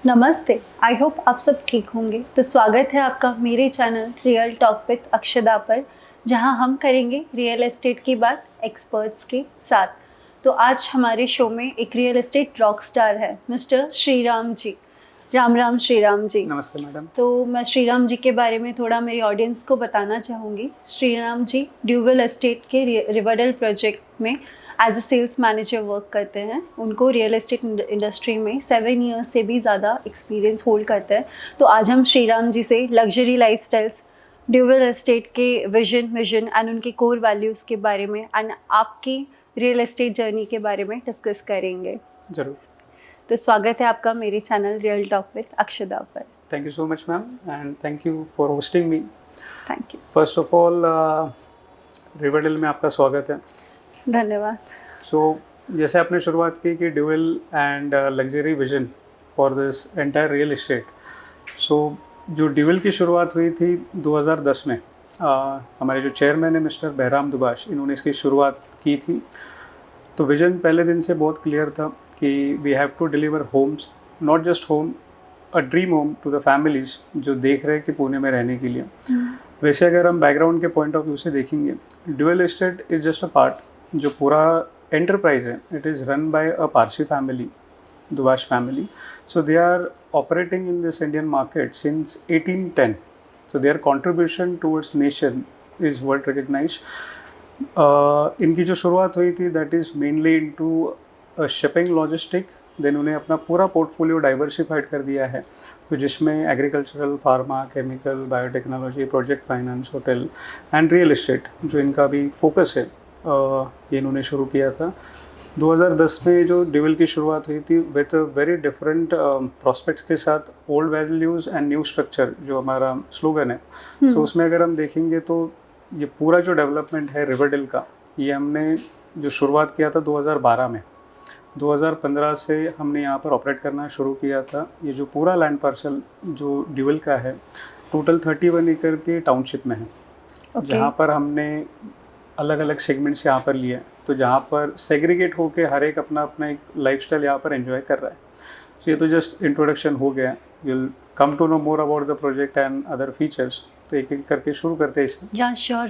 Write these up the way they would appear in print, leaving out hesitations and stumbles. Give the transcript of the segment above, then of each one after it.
नमस्ते। I hope आप सब ठीक होंगे। तो स्वागत है आपका मेरे channel real talk with Akshada पर, जहां हम करेंगे रियल एस्टेट की बात एक्सपर्ट्स के साथ। तो आज हमारे शो में एक रियल एस्टेट रॉक स्टार है मिस्टर श्रीराम जी। राम राम श्रीराम जी। नमस्ते मैडम। तो मैं श्रीराम जी के बारे में थोड़ा मेरी ऑडियंस को बताना चाहूँगी। श्रीराम जी ड्यूबल एस्टेट के रिवरडेल प्रोजेक्ट में as a sales manager work करते हैं। उनको रियल एस्टेट इंडस्ट्री में 7 ईयर्स से भी ज़्यादा एक्सपीरियंस होल्ड करते हैं। तो आज हम श्रीराम जी से लग्जरी लाइफस्टाइल्स, ड्यूबल एस्टेट के विजन एंड उनके कोर वैल्यूज़ के बारे में एंड आपकी रियल एस्टेट जर्नी के बारे में डिस्कस करेंगे। जरूर। तो स्वागत है आपका मेरे channel real talk with Akshada पर। Thank you so much ma'am and thank you for hosting me. Thank you. First of all Riverdale में आपका स्वागत है। धन्यवाद। जैसे आपने शुरुआत की कि dual and luxury vision for this entire real estate. जो ड्यूअल की शुरुआत हुई थी 2010 में, हमारे जो चेयरमैन है मिस्टर बहराम दुबाश, इन्होंने इसकी शुरुआत की थी। तो विजन पहले दिन से बहुत क्लियर था कि we have to deliver homes, not just home, a dream home to the families जो देख रहे हैं कि पुणे में रहने के लिए। वैसे अगर हम बैकग्राउंड के पॉइंट ऑफ व्यू से देखेंगे, Dual Estate is just a part. जो पूरा एंटरप्राइज है, it is run by a Parsi family, Dubash family. So they are operating in this Indian market since 1810. So their contribution towards nation is world recognized. इनकी जो शुरुआत हुई थी that is mainly into shipping logistic. Then उन्हें अपना पूरा portfolio diversified कर दिया है, तो जिसमें agricultural, pharma, chemical, biotechnology, project finance, hotel and real estate जो इनका भी फोकस है, ये इन्होंने शुरू किया था। 2010 में जो ड्यूअल की शुरुआत हुई थी विथ वेरी डिफरेंट प्रॉस्पेक्ट्स के साथ, old values and new structure जो हमारा स्लोगन है। सो उसमें अगर हम देखेंगे तो ये पूरा जो डेवलपमेंट है रिवरडेल का, ये हमने जो शुरुआत किया था 2012 में। 2015 से हमने यहाँ पर ऑपरेट करना शुरू किया था। ये जो पूरा लैंड पार्सल जो ड्यूअल का है, टोटल 31 एकड़ के टाउनशिप में है। जहाँ पर हमने अलग अलग सेगमेंट्स यहाँ पर लिए, तो जहाँ पर सेग्रीगेट होके हर एक अपना अपना एक लाइफस्टाइल यहाँ पर एंजॉय कर रहा है। तो ये तो जस्ट इंट्रोडक्शन हो गया। Will come to know more about the project and other features. तो एक एक करके शुरू करते हैं इसे। Yeah sure.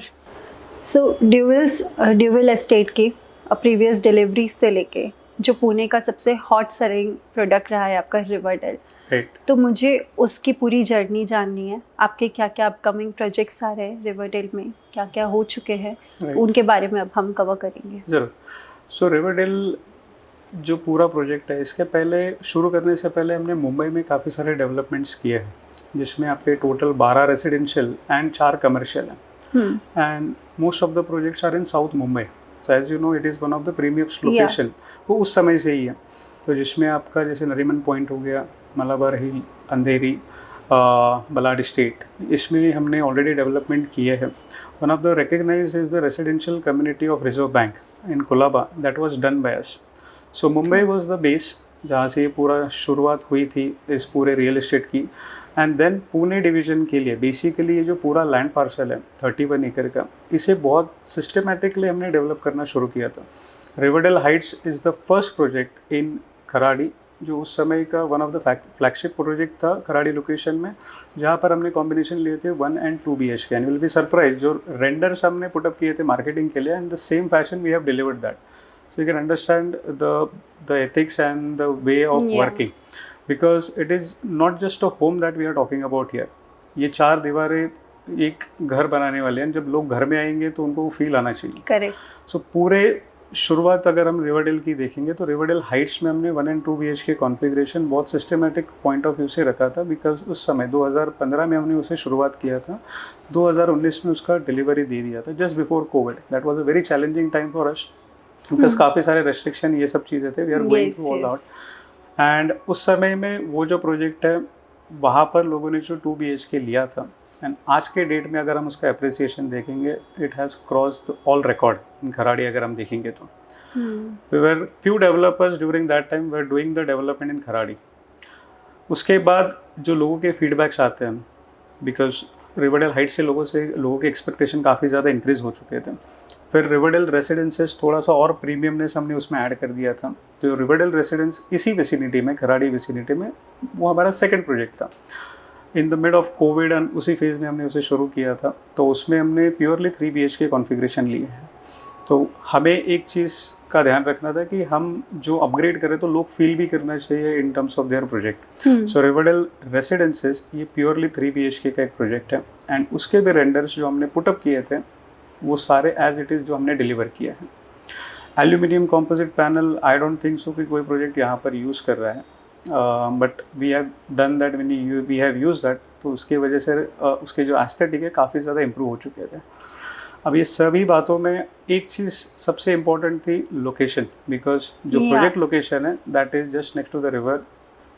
So dual estate की प्रीवियस डिलीवरी से लेके जो पुणे का सबसे हॉट सेलिंग प्रोडक्ट रहा है आपका रिवरडेल, तो मुझे उसकी पूरी जर्नी जाननी है। आपके क्या क्या अपकमिंग प्रोजेक्ट्स आ रहे हैं रिवरडेल में, क्या क्या हो चुके हैं, उनके बारे में अब हम कवर करेंगे। ज़रूर। सो रिवरडेल जो पूरा प्रोजेक्ट है, इसके पहले शुरू करने से पहले हमने मुंबई में काफ़ी सारे डेवलपमेंट्स किए हैं, जिसमें आपके टोटल 12 रेजिडेंशियल एंड 4 कमर्शियल हैं। And most of the projects are in south Mumbai. So as you know, it is one of the premium location. वो उस समय से ही है। तो जिसमें आपका जैसे नरीमन पॉइंट हो गया, मलाबार हिल, अंधेरी, बलाड स्टेट, इसमें हमने ऑलरेडी डेवलपमेंट किए हैं। One of the recognise is the residential community of reserve bank in Colaba, that was done by us. So Mumbai was the base जहाँ से ये पूरा शुरुआत हुई थी इस पूरे रियल एस्टेट की। एंड देन पुणे डिवीज़न के लिए बेसिकली ये जो पूरा लैंड पार्सल है 31 एकड़ का, इसे बहुत सिस्टमेटिकली हमने डेवलप करना शुरू किया था। Riverdale Heights is the first project in Kharadi, जो उस समय का one of the flagship project था खराड़ी लोकेशन में, जहाँ पर हमने कॉम्बिनेशन लिए थे 1 and 2 BHK। And will be surprise, जो रेंडर्स हमने पुटअप किए थे मार्केटिंग के लिए, and the same fashion we have delivered that. So you can understand the ethics and the way of working, because it is not just a home that we are talking about here. ये 4 दीवारें एक घर बनाने वाले हैं। जब लोग घर में आएंगे तो उनको वो फील आना चाहिए। करेक्ट। सो पूरे शुरुआत अगर हम रिवरडेल की देखेंगे तो रिवरडेल हाइट्स में हमने 1 and 2 BHK कॉन्फ़िगरेशन बहुत सिस्टमेटिक पॉइंट ऑफ व्यू से रखा था, बिकॉज उस समय 2015 में हमने उसे शुरुआत किया था, 2019 में उसका डिलीवरी दे दिया था, just before Covid. That was a very challenging time for us, because काफ़ी सारे रेस्ट्रिक्शन, ये सब चीज़ें थे। We are going through all out. And उस समय में वो जो प्रोजेक्ट है, वहाँ पर लोगों ने जो 2 BHK लिया था, एंड आज के डेट में अगर हम उसका अप्रिसिएशन देखेंगे, it has crossed all record in Kharadi. अगर हम देखेंगे तो we were few developers during that time were doing the development in Kharadi. उसके बाद जो लोगों के फीडबैक्स आते हैं, बिकॉज रिवरडेल हाइट से लोगों के एक्सपेक्टेशन काफ़ी ज़्यादा इंक्रीज़ हो चुके थे, फिर रिवरडेल रेसिडेंसेस थोड़ा सा और प्रीमियमनेस हमने उसमें ऐड कर दिया था। तो रिवरडेल रेसिडेंस इसी विसिनिटी में, खराड़ी विसिनिटी में, वो हमारा सेकंड प्रोजेक्ट था। In the mid of Covid and उसी फेज़ में हमने उसे शुरू किया था। तो उसमें हमने प्योरली 3 BHK कॉन्फ़िगरेशन लिए हैं। तो हमें एक चीज़ का ध्यान रखना था कि हम जो अपग्रेड करें तो लोग फील भी करना चाहिए in terms of their project. So Riverdale residences ये प्योरली 3 BHK का एक प्रोजेक्ट है एंड उसके भी रेंडर्स जो हमने पुटअप किए थे वो सारे एज इट इज़ जो हमने डिलीवर किया है। Aluminium composite panel I don't think so कि कोई प्रोजेक्ट यहाँ पर यूज़ कर रहा है, but we have done that when we have use that. तो उसकी वजह से उसके जो एस्थेटिक है काफ़ी ज़्यादा इम्प्रूव हो चुके थे। अब ये सभी बातों में एक चीज़ सबसे इम्पोर्टेंट थी लोकेशन, बिकॉज जो प्रोजेक्ट लोकेशन है that is just next to the river.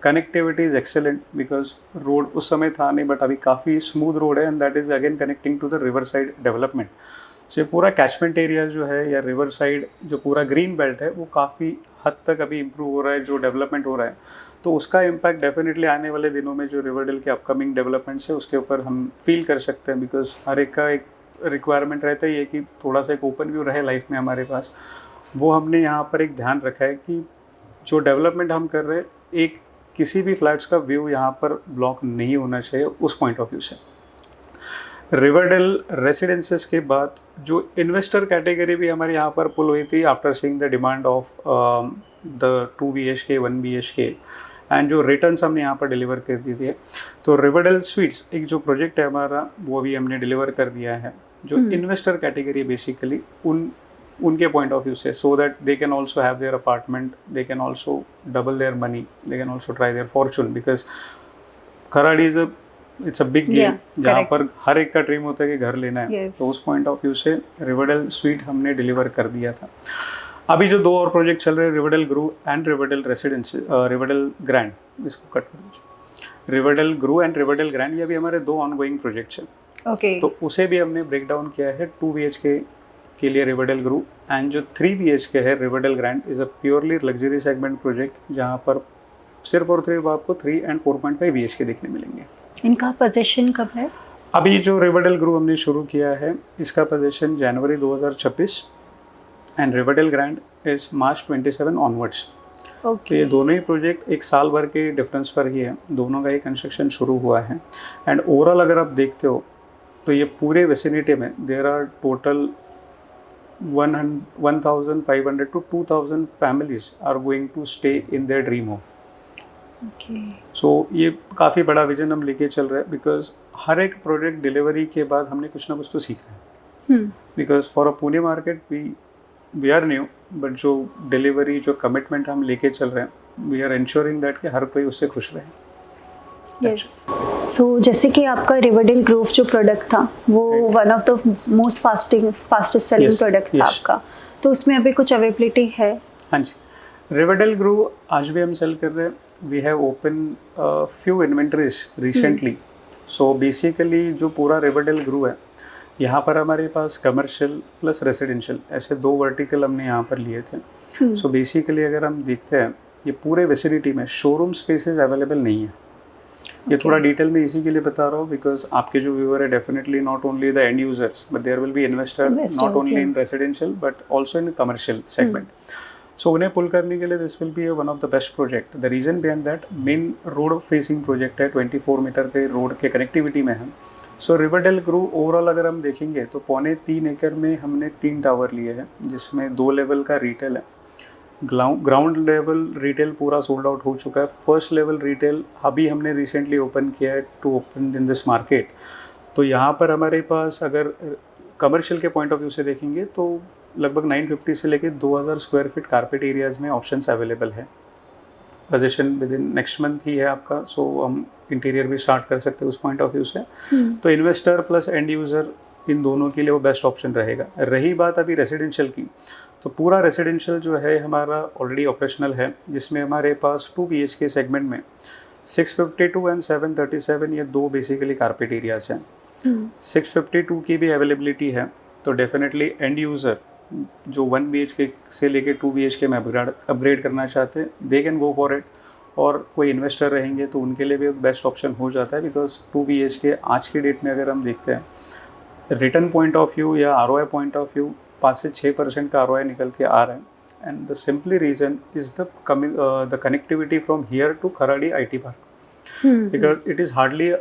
Connectivity is excellent because road उस समय था नहीं बट अभी काफ़ी स्मूथ रोड है and that is again connecting to the river side development. So ये पूरा कैचमेंट एरिया जो है या रिवर साइड जो पूरा ग्रीन बेल्ट है वो काफ़ी हद तक अभी इम्प्रूव हो रहा है, जो डेवलपमेंट हो रहा है। तो उसका इम्पैक्ट डेफिनेटली आने वाले दिनों में जो रिवरडेल के अपकमिंग डेवलपमेंट्स है उसके ऊपर हम फील कर सकते हैं, बिकॉज हर एक का एक रिक्वायरमेंट रहता ही है कि थोड़ा सा एक ओपन व्यू रहे लाइफ में हमारे पास। वो हमने यहाँ पर एक ध्यान रखा है कि जो डेवलपमेंट हम कर रहे हैं एक किसी भी फ्लैट्स का व्यू यहाँ पर ब्लॉक नहीं होना चाहिए उस पॉइंट ऑफ व्यू से। रिवरडेल रेसिडेंसेस के बाद जो इन्वेस्टर कैटेगरी भी हमारे यहाँ पर पुल हुई थी after seeing the demand of the 2 BHK 1 BHK and जो रिटर्न्स हमने यहाँ पर डिलीवर कर दी थी। तो रिवरडेल स्वीट्स एक जो प्रोजेक्ट है हमारा वो भी हमने डिलीवर कर दिया है, जो इन्वेस्टर कैटेगरी बेसिकली उनके पॉइंट ऑफ व्यू से, so that they can also have their apartment, they can also double their money, they can also try their fortune, because Kharadi is it's a big game जहाँ पर हर एक का dream होता है कि घर लेना है। तो उस पॉइंट ऑफ व्यू से रिवरडेल स्वीट हमने डिलीवर कर दिया था। अभी जो 2 और प्रोजेक्ट चल रहे हैं रिवरडेल ग्रू and Riverdale Residency, Riverdale Grand, इसको कट कर दीजिए, रिवरडेल ग्रू एंड रिवरडेल ग्रैंड, ये भी हमारे 2 ऑनगोइंग प्रोजेक्ट्स हैं। तो उसे भी हमने ब्रेक डाउन किया है 2 BHK के लिए रिवरडेल ग्रू एंड जो 3 BHK है Riverdale grand is a purely luxury segment project जहाँ पर सिर्फ और सिर्फ आपको 3 एंड 4.5 BHK देखने मिलेंगे। इनका पोजीशन कब है? अभी जो रिवरडेल ग्रू हमने शुरू किया है इसका position January 2026 and Riverdale grand is March 27 onwards. तो ये दोनों ही प्रोजेक्ट एक साल भर के डिफरेंस पर ही है, दोनों का ही कंस्ट्रक्शन शुरू हुआ है। एंड ओवरऑल अगर आप देखते हो तो ये पूरे वेसिनिटी में there are total 1,500 to 2,000 families are going to stay in their dream home. सो ये काफ़ी बड़ा विजन हम लेके चल रहे हैं, बिकॉज हर एक प्रोडक्ट डिलीवरी के बाद हमने कुछ ना कुछ तो सीखा है। Because for a Pune market we are new, but जो डिलीवरी जो कमिटमेंट हम लेके चल रहे हैं वी आर इंश्योरिंग दैट कि हर कोई उससे खुश रहे। सो जैसे कि आपका रिवरडेल ग्रोव जो प्रोडक्ट था वो one of the most fastest selling product था आपका, तो उसमें अभी कुछ अवेलेबिलिटी है? हाँ जी, रिवरडेल ग्रोव आज भी हम सेल कर रहे हैं। We have open few inventories recently. So basically जो पूरा रिवरडेल ग्रू है यहाँ पर हमारे पास कमर्शियल प्लस रेसिडेंशियल ऐसे 2 वर्टिकल हमने यहाँ पर लिए थे। सो बेसिकली अगर हम देखते हैं ये पूरे विसिनिटी में शोरूम स्पेसेस अवेलेबल नहीं है। ये थोड़ा डिटेल में इसी के लिए बता रहा हूँ बिकॉज आपके जो व्यूअर है definitely not only the end users but there will be investor not only in residential but also in commercial segment. So उन्हें पुल करने के लिए this will be one of the best project. The reason behind that main road facing project है, 24 metre के road के connectivity में है। सो Riverdale ग्रू overall अगर हम देखेंगे तो 3.25 एकड़ में हमने 3 टावर लिए हैं जिसमें 2 लेवल का रिटेल है। ग्राउंड लेवल रिटेल पूरा सोल्ड आउट हो चुका है। फर्स्ट लेवल रिटेल अभी हमने रिसेंटली ओपन किया है to open in this market. तो यहाँ पर हमारे पास अगर कमर्शियल के पॉइंट ऑफ व्यू से देखेंगे तो लगभग 950 से लेकर 2000 स्क्वायर फीट कारपेट एरियाज़ में ऑप्शंस अवेलेबल है। Position within next month ही है आपका, सो हम इंटीरियर भी स्टार्ट कर सकते हैं उस पॉइंट ऑफ व्यू से। तो इन्वेस्टर प्लस एंड यूज़र इन दोनों के लिए वो बेस्ट ऑप्शन रहेगा। रही बात अभी रेसिडेंशियल की, तो पूरा रेसिडेंशियल जो है हमारा ऑलरेडी ऑपरेशनल है जिसमें हमारे पास 2 BHK सेगमेंट में 652 एंड 737 ये 2 बेसिकली कारपेट एरियाज हैं। 652 की भी अवेलेबिलिटी है, तो डेफिनेटली एंड यूज़र जो 1 BHK से लेके 2 BHK में अपग्रेड करना चाहते हैं they can go for it. और कोई इन्वेस्टर रहेंगे तो उनके लिए भी एक बेस्ट ऑप्शन हो जाता है बिकॉज 2 BHK आज की डेट में अगर हम देखते हैं रिटर्न पॉइंट ऑफ व्यू या ROI पॉइंट ऑफ व्यू 5 से 6% का ROI निकल के आ रहा है. And the simply reason is the connectivity from here to Kharadi IT park. Because it is hardly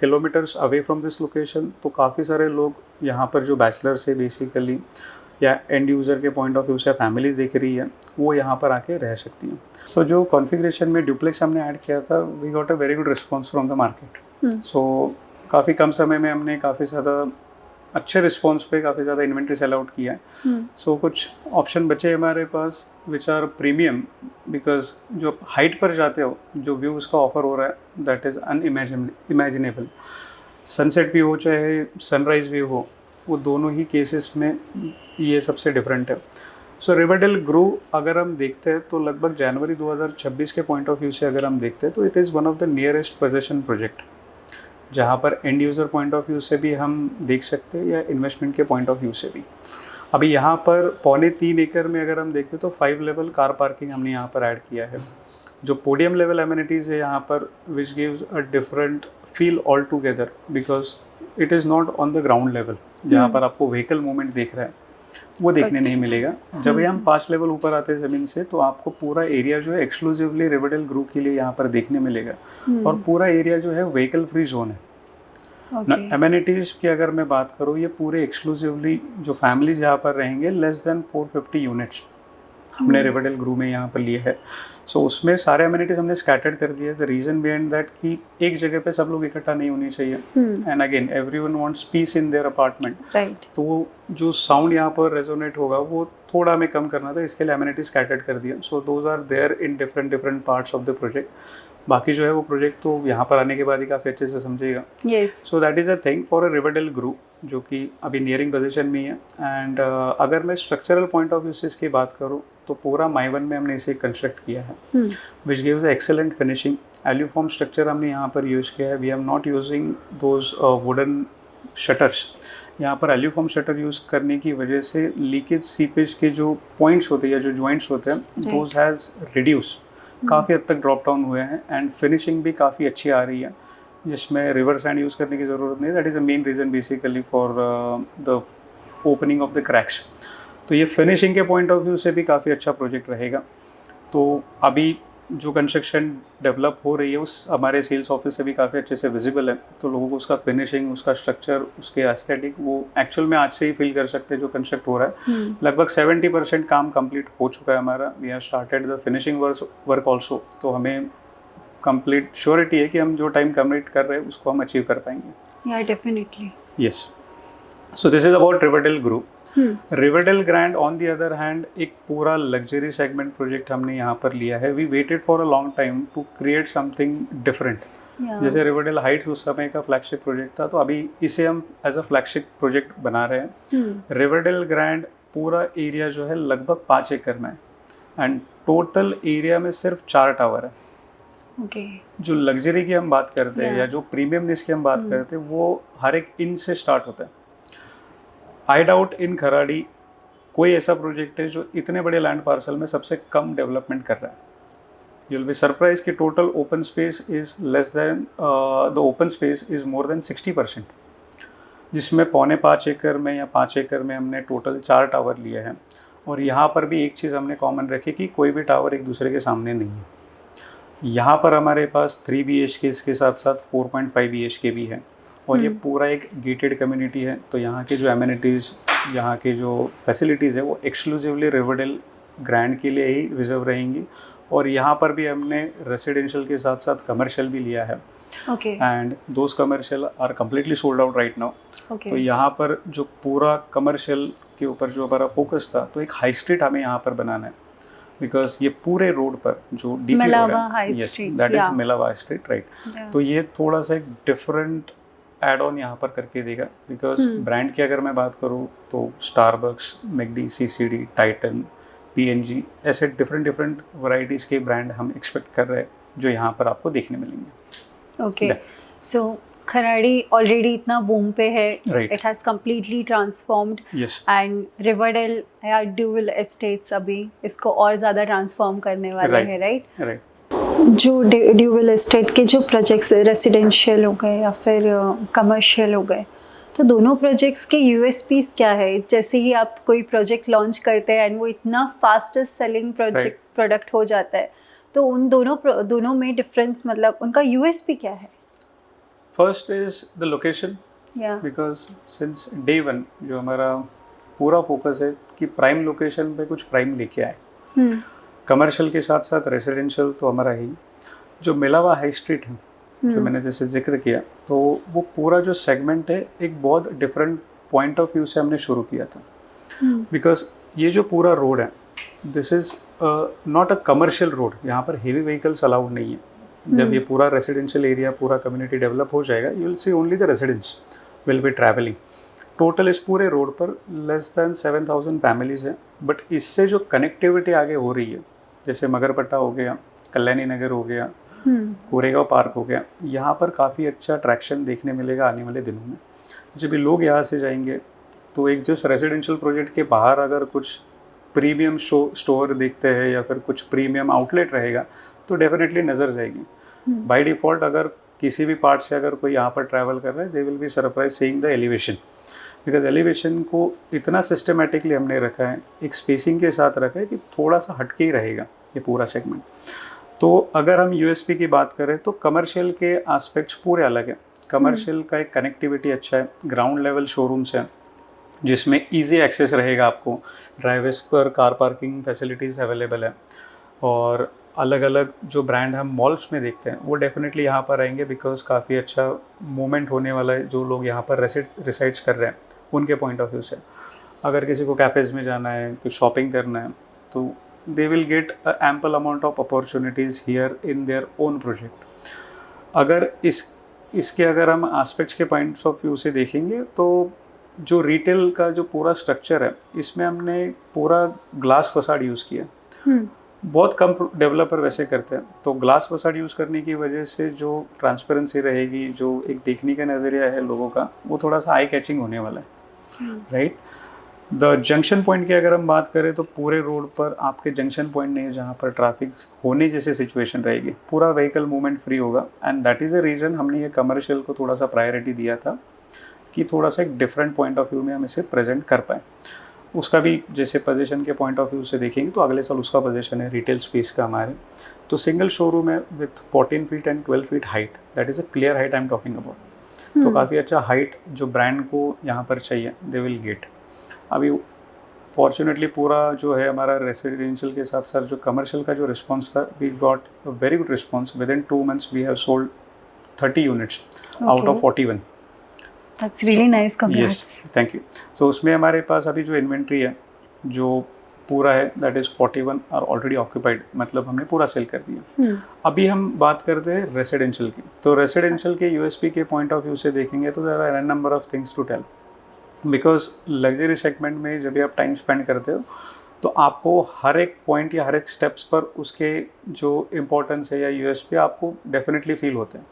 kilometres away from this location. तो काफ़ी सारे लोग यहाँ पर जो बैचलर्स है बेसिकली या एंड यूज़र के पॉइंट ऑफ व्यू से फैमिली देख रही है, वो यहाँ पर आके रह सकती हैं. सो जो कॉन्फ़िगरेशन में ड्यूप्लेक्स हमने ऐड किया था, we got a very good response from the market. So काफ़ी कम समय में हमने काफ़ी ज़्यादा अच्छे रिस्पॉन्स पे काफ़ी ज़्यादा इन्वेंट्री सेल आउट किया है. सो कुछ ऑप्शन बचे हमारे पास विच आर प्रीमियम, बिकॉज जो हाइट पर जाते हो जो व्यू उसका ऑफर हो रहा है that is unimaginable. Sunset view हो चाहे सनराइज व्यू हो, वो दोनों ही केसेस में ये सबसे डिफरेंट है. सो रिवरडेल ग्रो अगर हम देखते हैं तो लगभग जनवरी 2026 के पॉइंट ऑफ व्यू से अगर हम देखते हैं तो it is one of the nearest possession project, जहाँ पर end user point of view से भी हम देख सकते हैं या इन्वेस्टमेंट के पॉइंट ऑफ व्यू से भी. अभी यहाँ पर 3.25 एकड़ में अगर हम देखते हैं तो 5 लेवल कार पार्किंग हमने यहाँ पर ऐड किया है. जो पोडियम लेवल एमिनिटीज़ है यहाँ पर which gives a different feel all together, because it is not on the ground level जहाँ पर आपको व्हीकल मूवमेंट देख रहा है वो देखने नहीं मिलेगा. जब हम 5 लेवल ऊपर आते हैं ज़मीन से तो आपको पूरा एरिया जो है एक्सक्लूसिवली रिवरडेल ग्रू के लिए यहाँ पर देखने मिलेगा. और पूरा एरिया जो है व्हीकल फ्री जोन है. एमिनिटीज़ की अगर मैं बात करूँ, ये पूरे एक्सक्लूसिवली जो फैमिलीज यहाँ पर रहेंगे लेस देन 450 यूनिट्स हमने रिवरडेल ग्रू में यहाँ पर लिए है. सो उसमें सारे एमिनिटीज़ हमने स्कैटर्ड कर दिए. द रीज़न बिहाइंड दैट कि एक जगह पे सब लोग इकट्ठा नहीं होनी चाहिए. And again everyone wants peace in their apartment. तो जो साउंड यहाँ पर रेजोनेट होगा वो थोड़ा हमें कम करना था, इसके लिए एमिनिटीज़ स्कैटर्ड कर दिया. So those are there in different parts of the project. बाकी जो है वो प्रोजेक्ट तो यहाँ पर आने के बाद ही काफ़ी अच्छे से समझेगा. So that is a thing for a Riverdale group जो कि अभी नियरिंग पोजीशन में ही है. एंड अगर मैं स्ट्रक्चरल पॉइंट ऑफ व्यू से इसकी बात करूँ तो पूरा माइवन में हमने इसे कंस्ट्रक्ट किया है which gives excellent finishing. Aluform structure हमने यहाँ पर यूज़ किया है. We are not using those wooden shutters. यहाँ पर एल्यूफॉर्म शटर यूज़ करने की वजह से लीकेज सीपेज के जो पॉइंट्स होते हैं या जो जॉइंट्स होते हैं दोज हैज़ रिड्यूस, काफ़ी हद तक ड्रॉप डाउन हुए हैं. एंड फिनिशिंग भी काफ़ी अच्छी आ रही है जिसमें रिवर सैंड यूज़ करने की ज़रूरत नहीं. That is the main reason basically for the opening of the cracks. तो ये फिनिशिंग के पॉइंट ऑफ व्यू से भी काफ़ी अच्छा प्रोजेक्ट रहेगा. तो अभी जो कंस्ट्रक्शन डेवलप हो रही है उस हमारे सेल्स ऑफिस से भी काफ़ी अच्छे से विजिबल है. तो लोगों को उसका फिनिशिंग, उसका स्ट्रक्चर, उसके एस्थेटिक वो एक्चुअल में आज से ही फील कर सकते हैं जो कंस्ट्रक्ट हो रहा है. लगभग 70% काम कंप्लीट हो चुका है हमारा. We have started the finishing work also. तो हमें कंप्लीट श्योरिटी है कि हम जो टाइम कमिट कर रहे हैं उसको हम अचीव कर पाएंगे. Yeah definitely. Yes. So this is about Riverdale ग्रू. Riverdale Grand on the other hand एक पूरा लग्जरी सेगमेंट प्रोजेक्ट हमने यहाँ पर लिया है. We waited for a long time to create something different. जैसे रिवरडेल हाइट्स उस समय का फ्लैगशिप प्रोजेक्ट था, तो अभी इसे हम एज अ फ्लैगशिप प्रोजेक्ट बना रहे हैं. रिवरडेल ग्रैंड पूरा एरिया जो है लगभग 5 एकड़ में है. एंड टोटल एरिया में सिर्फ 4 टावर है. जो लग्जरी की हम बात करते हैं या जो प्रीमियमनेस की हम बात करते हैं वो हर एक इन से स्टार्ट होता है. आई डाउट इन खराड़ी कोई ऐसा प्रोजेक्ट है जो इतने बड़े लैंड पार्सल में सबसे कम डेवलपमेंट कर रहा है. यू विल बी सरप्राइज कि total open space is less than the open space is more than 60%, जिसमें 5.25 एकड़ में या 5 एकड़ में हमने टोटल 4 टावर लिए हैं. और यहाँ पर भी एक चीज़ हमने कॉमन रखी कि कोई भी टावर एक दूसरे के सामने नहीं है. यहाँ पर हमारे पास 3 BHK के साथ साथ 4.5 BHK भी है. और ये पूरा एक गेटेड कम्युनिटी है. तो यहाँ के जो एमिनिटीज़, यहाँ के जो फैसिलिटीज़ है वो एक्सक्लूसिवली रिवरडेल ग्रैंड के लिए ही रिजर्व रहेंगी. और यहाँ पर भी हमने रेसिडेंशियल के साथ साथ कमर्शियल भी लिया है. And those commercial are completely sold out right now. तो यहाँ पर जो पूरा कमर्शियल के ऊपर जो हमारा फोकस था, तो एक हाई स्ट्रीट हमें यहाँ पर बनाना है. बिकॉज ये पूरे रोड पर जो डीपी रोड है, यस दैट इज मिलावा स्ट्रीट राइट. तो ये थोड़ा सा एक डिफरेंट एड ऑन यहाँ पर करके देगा. बिकॉज ब्रांड की अगर मैं बात करूँ तो Starbucks, McD, CCD, Titan, PNG ऐसे डिफरेंट वैरायटीज़ के ब्रांड हम एक्सपेक्ट कर रहे हैं जो यहाँ पर आपको देखने मिलेंगे. ओके. सो खराड़ी ऑलरेडी इतना बूम पे है. It has completely transformed. And Riverdale या ड्यूवल एस्टेट्स अभी इसको और ज़्यादा ट्रांसफॉर्म करने वाले हैं. राइट. जो ड्यूवल एस्टेट के जो प्रोजेक्ट्स रेसिडेंशियल हो गए या फिर कमर्शियल हो गए, तो दोनों प्रोजेक्ट्स के यूएसपीस क्या है? जैसे ही आप कोई प्रोजेक्ट लॉन्च करते हैं एंड वो इतना फास्टेस्ट सेलिंग प्रोडक्ट हो जाता है, तो उन दोनों में डिफरेंस, मतलब उनका यूएसपी क्या है? First is the location, because since day one जो हमारा पूरा फोकस है कि प्राइम लोकेशन पे कुछ प्राइम लेके आए। कमर्शियल के साथ साथ रेसिडेंशियल तो हमारा ही जो मिलावा हाई स्ट्रीट है, जो मैंने जैसे जिक्र किया, तो वो पूरा जो सेगमेंट है एक बहुत डिफरेंट पॉइंट ऑफ व्यू से हमने शुरू किया था। बिकॉज ये जो पूरा रोड है, this is not a commercial road, यहाँ पर हेवी व्हीकल्स अलाउड नहीं है। जब ये पूरा रेसिडेंशियल एरिया, पूरा कम्युनिटी डेवलप हो जाएगा, you will see only the residents will be travelling. Total इस पूरे रोड पर लेस दैन 7,000 फैमिलीज़ हैं। बट इससे जो कनेक्टिविटी आगे हो रही है, जैसे मगरपट्टा हो गया, कल्याणी नगर हो गया, कोरेगांव पार्क हो गया, यहाँ पर काफ़ी अच्छा अट्रैक्शन देखने मिलेगा आने वाले दिनों में। जब भी लोग यहाँ से जाएंगे तो एक जस्ट रेसिडेंशियल प्रोजेक्ट के बाहर अगर कुछ प्रीमियम स्टोर देखते हैं या फिर कुछ प्रीमियम आउटलेट रहेगा तो डेफिनेटली नज़र जाएगी। बाय डिफ़ॉल्ट अगर किसी भी पार्ट से अगर कोई यहाँ पर ट्रैवल कर रहा है, दे will be surprise seeing the elevation, because elevation को इतना सिस्टमेटिकली हमने रखा है, एक स्पेसिंग के साथ रखा है कि थोड़ा सा हटके ही रहेगा ये पूरा सेगमेंट। तो अगर हम यूएसपी की बात करें तो कमर्शियल के एस्पेक्ट्स पूरे अलग है। कमर्शियल का एक कनेक्टिविटी अच्छा है, ग्राउंड लेवल शोरूम्स हैं जिसमें इजी एक्सेस रहेगा आपको, ड्राइवेज पर कार पार्किंग फैसिलिटीज़ अवेलेबल है, और अलग अलग जो ब्रांड हम मॉल्स में देखते हैं वो डेफिनेटली यहाँ पर आएंगे, बिकॉज काफ़ी अच्छा मूवमेंट होने वाला है जो लोग यहाँ पर रिसाइड्स कर रहे हैं उनके पॉइंट ऑफ व्यू से। अगर किसी को कैफ़ेज़ में जाना है, कुछ शॉपिंग करना है, तो they will get a ample amount of opportunities here in their own project। अगर इसके अगर हम एस्पेक्ट्स के पॉइंट्स ऑफ व्यू से देखेंगे तो जो रिटेल का जो पूरा स्ट्रक्चर है, इसमें हमने पूरा ग्लास फसाड यूज़ किया। बहुत कम डेवलपर वैसे करते हैं, तो ग्लास फसाड यूज़ करने की वजह से जो ट्रांसपेरेंसी रहेगी, जो एक देखने का नज़रिया है लोगों का, वो थोड़ा सा आई कैचिंग होने वाला है, राइट। द जंक्शन पॉइंट की अगर हम बात करें तो पूरे रोड पर आपके जंक्शन पॉइंट नहीं है जहाँ पर ट्रैफिक होने जैसी सिचुएशन रहेगी, पूरा व्हीकल मूवमेंट फ्री होगा। And that is a reason हमने ये कमर्शियल को थोड़ा सा प्रायोरिटी दिया था कि थोड़ा सा एक डिफरेंट पॉइंट ऑफ व्यू में हम इसे प्रेजेंट कर पाएँ। उसका भी जैसे पोजीशन के पॉइंट ऑफ व्यू से देखेंगे तो अगले साल उसका पोजीशन है रिटेल स्पेस का हमारे, तो सिंगल शोरूम है with 14 feet and 12 feet height, that is a clear height I am talking about. तो काफ़ी अच्छा हाइट जो ब्रांड को यहाँ पर चाहिए दे विल गेट। अभी फॉर्चुनेटली पूरा जो है हमारा रेसिडेंशियल के साथ साथ जो कमर्शियल का जो रिस्पॉन्स था, we got a very good response. Within 2 months we have sold 30 units out of 41। That's really nice, congrats. Yes, thank you. So उसमें हमारे पास अभी जो इन्वेंट्री है जो पूरा है that is 41 are already occupied, मतलब हमने पूरा सेल कर दिया। अभी हम बात करते हैं रेसिडेंशियल की, तो रेसिडेंशियल के यूएसपी के पॉइंट ऑफ व्यू से देखेंगे तो there are an number of things to tell, because luxury segment में जब भी आप टाइम स्पेंड करते हो तो आपको हर एक पॉइंट या हर एक स्टेप्स पर उसके जो इम्पोर्टेंस है या यूएसपी आपको डेफिनेटली फील होते हैं।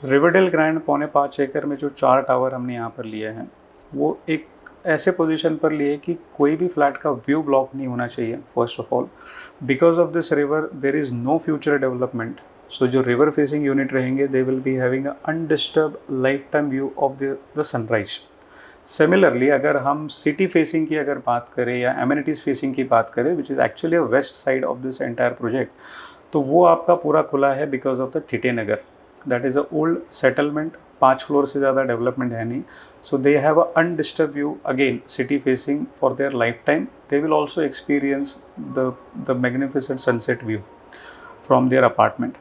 रिवरडेल ग्रैंड 5.25 एकड़ में जो 4 टावर हमने यहाँ पर लिए हैं, वो एक ऐसे पोजीशन पर लिए कि कोई भी फ्लैट का व्यू ब्लॉक नहीं होना चाहिए। First of all because of this river there is no future development, so जो रिवर फेसिंग यूनिट रहेंगे they will be having a undisturb life time view of the sunrise. Similarly अगर हम city facing की अगर बात करें या amenities facing की बात करें, which is actually a west side of this entire project, तो वो आपका पूरा खुला है because of the Thite Nagar, that is a old settlement, 5 floor से ज़्यादा डेवलपमेंट है नहीं, so they have a undisturb view again city facing for their life time. They will also experience the magnificent sunset view from their apartment.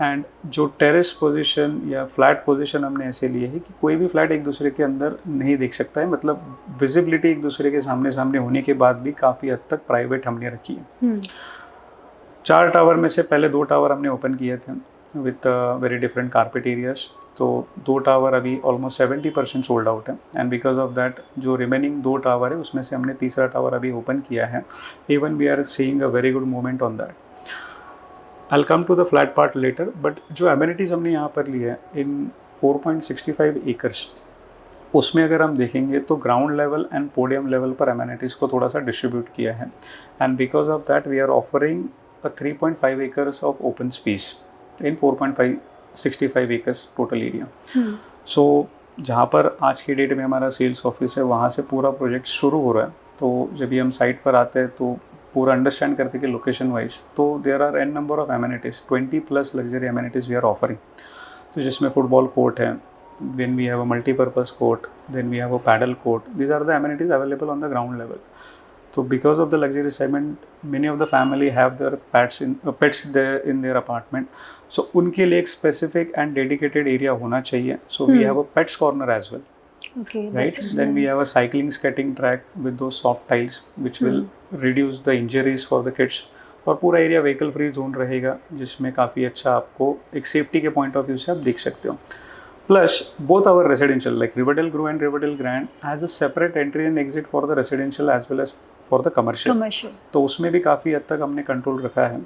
And जो terrace position या flat position हमने ऐसे लिए है कि कोई भी फ्लैट एक दूसरे के अंदर नहीं देख सकता है, मतलब विजिबिलिटी एक दूसरे के सामने सामने होने के बाद भी काफ़ी हद तक प्राइवेट हमने रखी है। 4 टावर में से पहले 2 टावर हमने ओपन किए थे with very different carpet areas, तो 2 टावर अभी ऑलमोस्ट 70% सोल्ड आउट है। एंड बिकॉज ऑफ दैट जो रिमेनिंग 2 टावर है उसमें से हमने तीसरा टावर अभी ओपन किया है। Even we are seeing a very good movement on that. I'll come to the flat part later, but जो amenities हमने यहाँ पर लिए हैं इन 4.65 acres, उसमें अगर हम देखेंगे तो ground level and podium level पर amenities को थोड़ा सा डिस्ट्रीब्यूट किया है। And because of that we are offering a 3.5 acres of open space in 4.65 acres total area. So जहाँ पर आज की डेट में हमारा सेल्स ऑफिस है वहाँ से पूरा प्रोजेक्ट शुरू हो रहा है। तो जब भी हम साइट पर आते हैं तो पूरा अंडरस्टैंड करते कि लोकेशन वाइज तो there are an number of amenities 20+ luxury amenities we are offering. तो जिसमें फुटबॉल कोर्ट है, then we have a multipurpose court, then we have a padel court, these are the amenities available on the ground level. So because of the luxury segment, many of the family have their pets there in their apartment. So उनके लिए एक specific and dedicated area होना चाहिए. So we have a pets corner as well. Okay, Right? that's Then we nice. have a cycling skating track with those soft tiles which will reduce the injuries for the kids. और पूरा area vehicle free zone रहेगा जिसमें काफ़ी अच्छा आपको एक safety के point of view से आप देख सकते हो। Plus, both our residential like Riverdale Grove and Riverdale Grand has a separate entry and exit for the residential as well as for the commercial. तो उसमें भी काफ़ी हद तक हमने कंट्रोल रखा है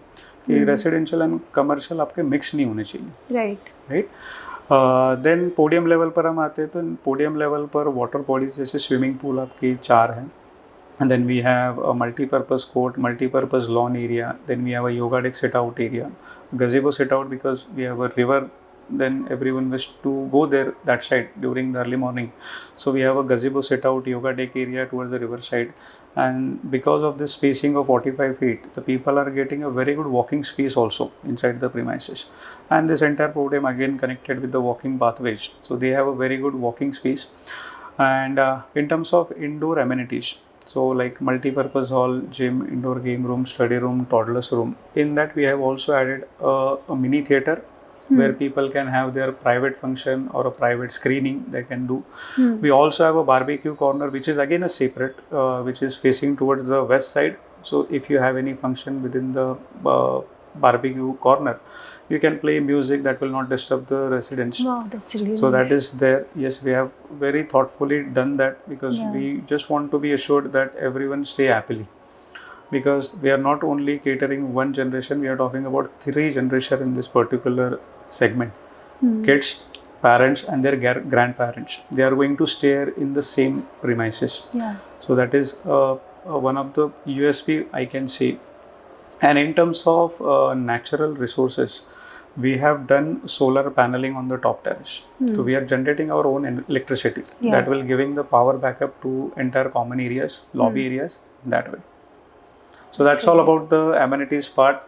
कि रेसिडेंशियल एंड कमर्शियल आपके मिक्स नहीं होने चाहिए। राइट। देन पोडियम लेवल पर हम आते हैं तो पोडियम लेवल पर वाटर बॉडीज जैसे स्विमिंग पूल आपकी 4 हैं। And then we have a multi-purpose court, multi-purpose lawn area. Then we have a yoga deck sit-out area, gazebo sit-out because we have a river. Then everyone wishes to go there that side during the early morning. So we have a gazebo sit-out, yoga deck area towards the river side. And because of this spacing of 45 feet, the people are getting a very good walking space also inside the premises. And this entire podium again connected with the walking pathways. So they have a very good walking space. And in terms of indoor amenities, so like multi-purpose hall, gym, indoor game room, study room, toddlers room. In that we have also added a mini theater where people can have their private function or a private screening they can do. We also have a barbecue corner which is again a separate, which is facing towards the west side. So if you have any function within the barbecue corner, you can play music that will not disturb the residents. Wow, that's really So nice. that is there. Yes, we have very thoughtfully done that because we just want to be assured that everyone stay happily. Because we are not only catering one generation, we are talking about 3 generations in this particular segment. Kids, parents and their grandparents. They are going to stay in the same premises. So that is one of the USP I can say. And in terms of natural resources, we have done solar paneling on the top terrace. So we are generating our own electricity that will giving the power backup to entire common areas, lobby areas that way. So that's all about the amenities part.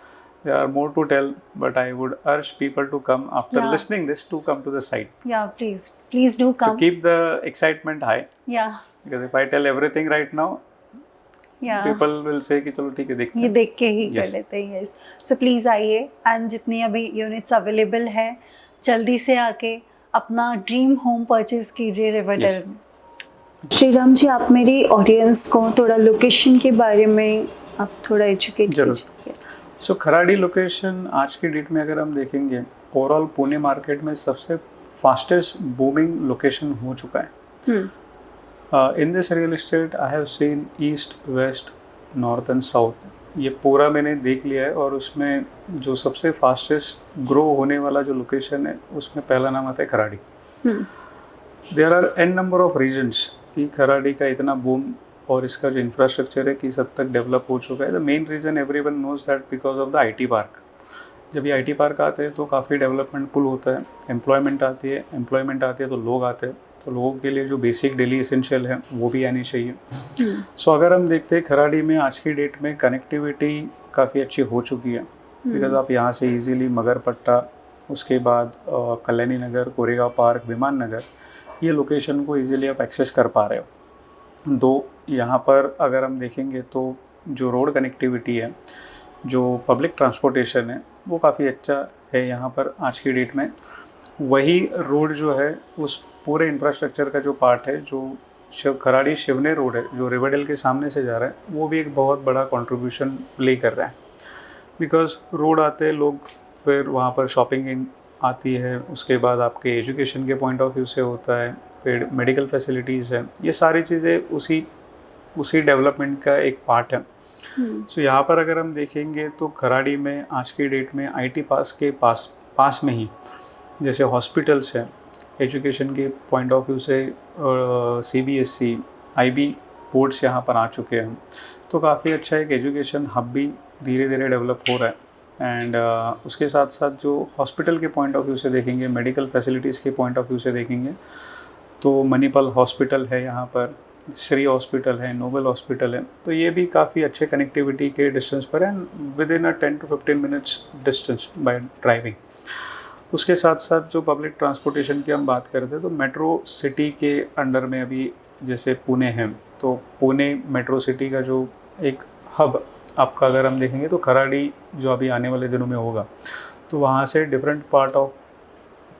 There are more to tell, but I would urge people to come after listening this to come to the site. Yeah, please do come. To keep the excitement high. Yeah. Because if I tell everything right now, people will say कि चलो ठीक है देखते हैं। ये देख के ही कर लेते हैं। सो प्लीज़ आइए एंड जितनी अभी यूनिट्स अवेलेबल है जल्दी से आके अपना ड्रीम होम परचेज कीजिए रिवरडेल में। श्रीराम जी, आप मेरी ऑडियंस को थोड़ा लोकेशन के बारे में आप थोड़ा एजुकेट कीजिए। सो खराड़ी लोकेशन आज की डेट में अगर हम देखेंगे ओवरऑल पुणे मार्केट में सबसे फास्टेस्ट बूमिंग लोकेशन हो चुका है। In this real estate I have seen east, west, north and south, ये पूरा मैंने देख लिया है और उसमें जो सबसे फास्टेस्ट ग्रो होने वाला जो लोकेशन है उसमें पहला नाम आता है Kharadi. There are an number of reasons कि खराड़ी का इतना बूम और इसका जो इंफ्रास्ट्रक्चर है किस हद तक डेवलप हो चुका है। The main reason everyone knows that because of the IT park. जब ये IT पार्क आते हैं तो काफ़ी डेवलपमेंट पुल होता है, एम्प्लॉयमेंट आती है तो लोग आते हैं, तो लोगों के लिए जो बेसिक डेली एसेंशियल है वो भी आनी चाहिए। सो अगर हम देखते हैं खराड़ी में आज की डेट में कनेक्टिविटी काफ़ी अच्छी हो चुकी है। बिकॉज आप यहाँ से इजीली मगरपट्टा, उसके बाद कल्याणी नगर, कोरेगांव पार्क, विमान नगर, ये लोकेशन को इजीली आप एक्सेस कर पा रहे हो। दो यहाँ पर अगर हम देखेंगे तो जो रोड कनेक्टिविटी है, जो पब्लिक ट्रांसपोर्टेशन है वो काफ़ी अच्छा है यहाँ पर आज की डेट में। वही रोड जो है उस पूरे इंफ्रास्ट्रक्चर का जो पार्ट है जो खराड़ी शिवने रोड है जो रिवरडेल के सामने से जा रहा है वो भी एक बहुत बड़ा कंट्रीब्यूशन प्ले कर रहा है। बिकॉज रोड आते हैं लोग, फिर वहाँ पर शॉपिंग आती है, उसके बाद आपके एजुकेशन के पॉइंट ऑफ व्यू से होता है, फिर मेडिकल फैसिलिटीज़ है, ये सारी चीज़ें उसी डेवलपमेंट का एक पार्ट है। सो यहाँ पर अगर हम देखेंगे तो खराड़ी में आज की डेट में IT पास के पास में ही जैसे हॉस्पिटल्स हैं, एजुकेशन के पॉइंट ऑफ व्यू से CBSE, IB बोर्ड्स यहाँ पर आ चुके हैं, तो काफ़ी अच्छा एक एजुकेशन हब भी धीरे धीरे डेवलप हो रहा है। एंड उसके साथ साथ जो हॉस्पिटल के पॉइंट ऑफ व्यू से देखेंगे, मेडिकल फैसिलिटीज़ के पॉइंट ऑफ व्यू से देखेंगे तो मणिपाल हॉस्पिटल है यहाँ पर, श्री हॉस्पिटल है, नोबल हॉस्पिटल है, तो ये भी काफ़ी अच्छे कनेक्टिविटी के डिस्टेंस पर है, with in a 10 to 15 minutes distance by driving. उसके साथ साथ जो पब्लिक ट्रांसपोर्टेशन की हम बात करते हैं तो मेट्रो सिटी के अंडर में अभी जैसे पुणे है, तो पुणे मेट्रो सिटी का जो एक हब आपका अगर हम देखेंगे तो खराड़ी जो अभी आने वाले दिनों में होगा, तो वहाँ से different part of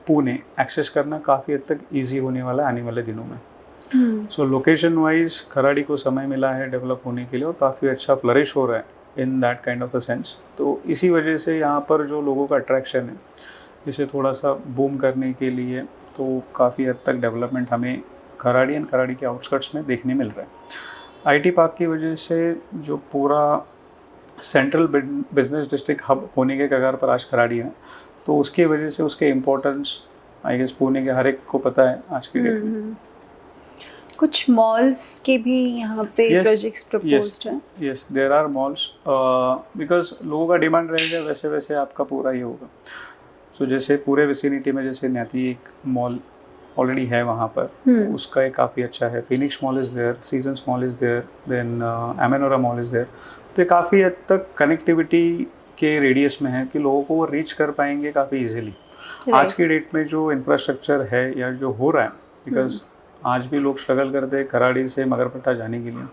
Pune access करना काफ़ी हद तक ईजी होने वाला है आने वाले दिनों में। सो लोकेशन वाइज खराड़ी को समय मिला है डेवलप होने के लिए और काफ़ी अच्छा फ्लरिश हो रहा है in that kind of a sense. तो इसी वजह से यहाँ पर जो लोगों का अट्रैक्शन है इसे थोड़ा सा बूम करने के लिए तो काफ़ी हद तक डेवलपमेंट हमें खराड़ी एंड खराड़ी के आउटस्कर्ट्स में देखने मिल रहा है। आईटी पार्क की वजह से जो पूरा सेंट्रल बिजनेस डिस्ट्रिक्ट हब होने के कगार पर आज खराड़ी है, तो उसकी वजह से उसके इम्पोर्टेंस आई गेस पुणे के हर एक को पता है आज की डेट में। कुछ मॉल्स के भी यहाँ पे प्रोजेक्ट्स प्रपोज्ड हैं। Yes, there are malls, because लोगों का डिमांड रहेगा वैसे वैसे आपका पूरा ही होगा। सो जैसे पूरे विसिनिटी में जैसे न्याती एक मॉल ऑलरेडी है वहाँ पर, उसका एक काफ़ी अच्छा है। Phoenix mall is there, Seasons mall is there, then Amanora mall is there. तो ये काफ़ी हद तक कनेक्टिविटी के रेडियस में है कि लोगों को वो रीच कर पाएंगे काफ़ी इजीली। आज की डेट में जो इंफ्रास्ट्रक्चर है या जो हो रहा है, बिकॉज आज भी लोग स्ट्रगल करते हैं खराड़ी से मगरपट्टा जाने के लिए,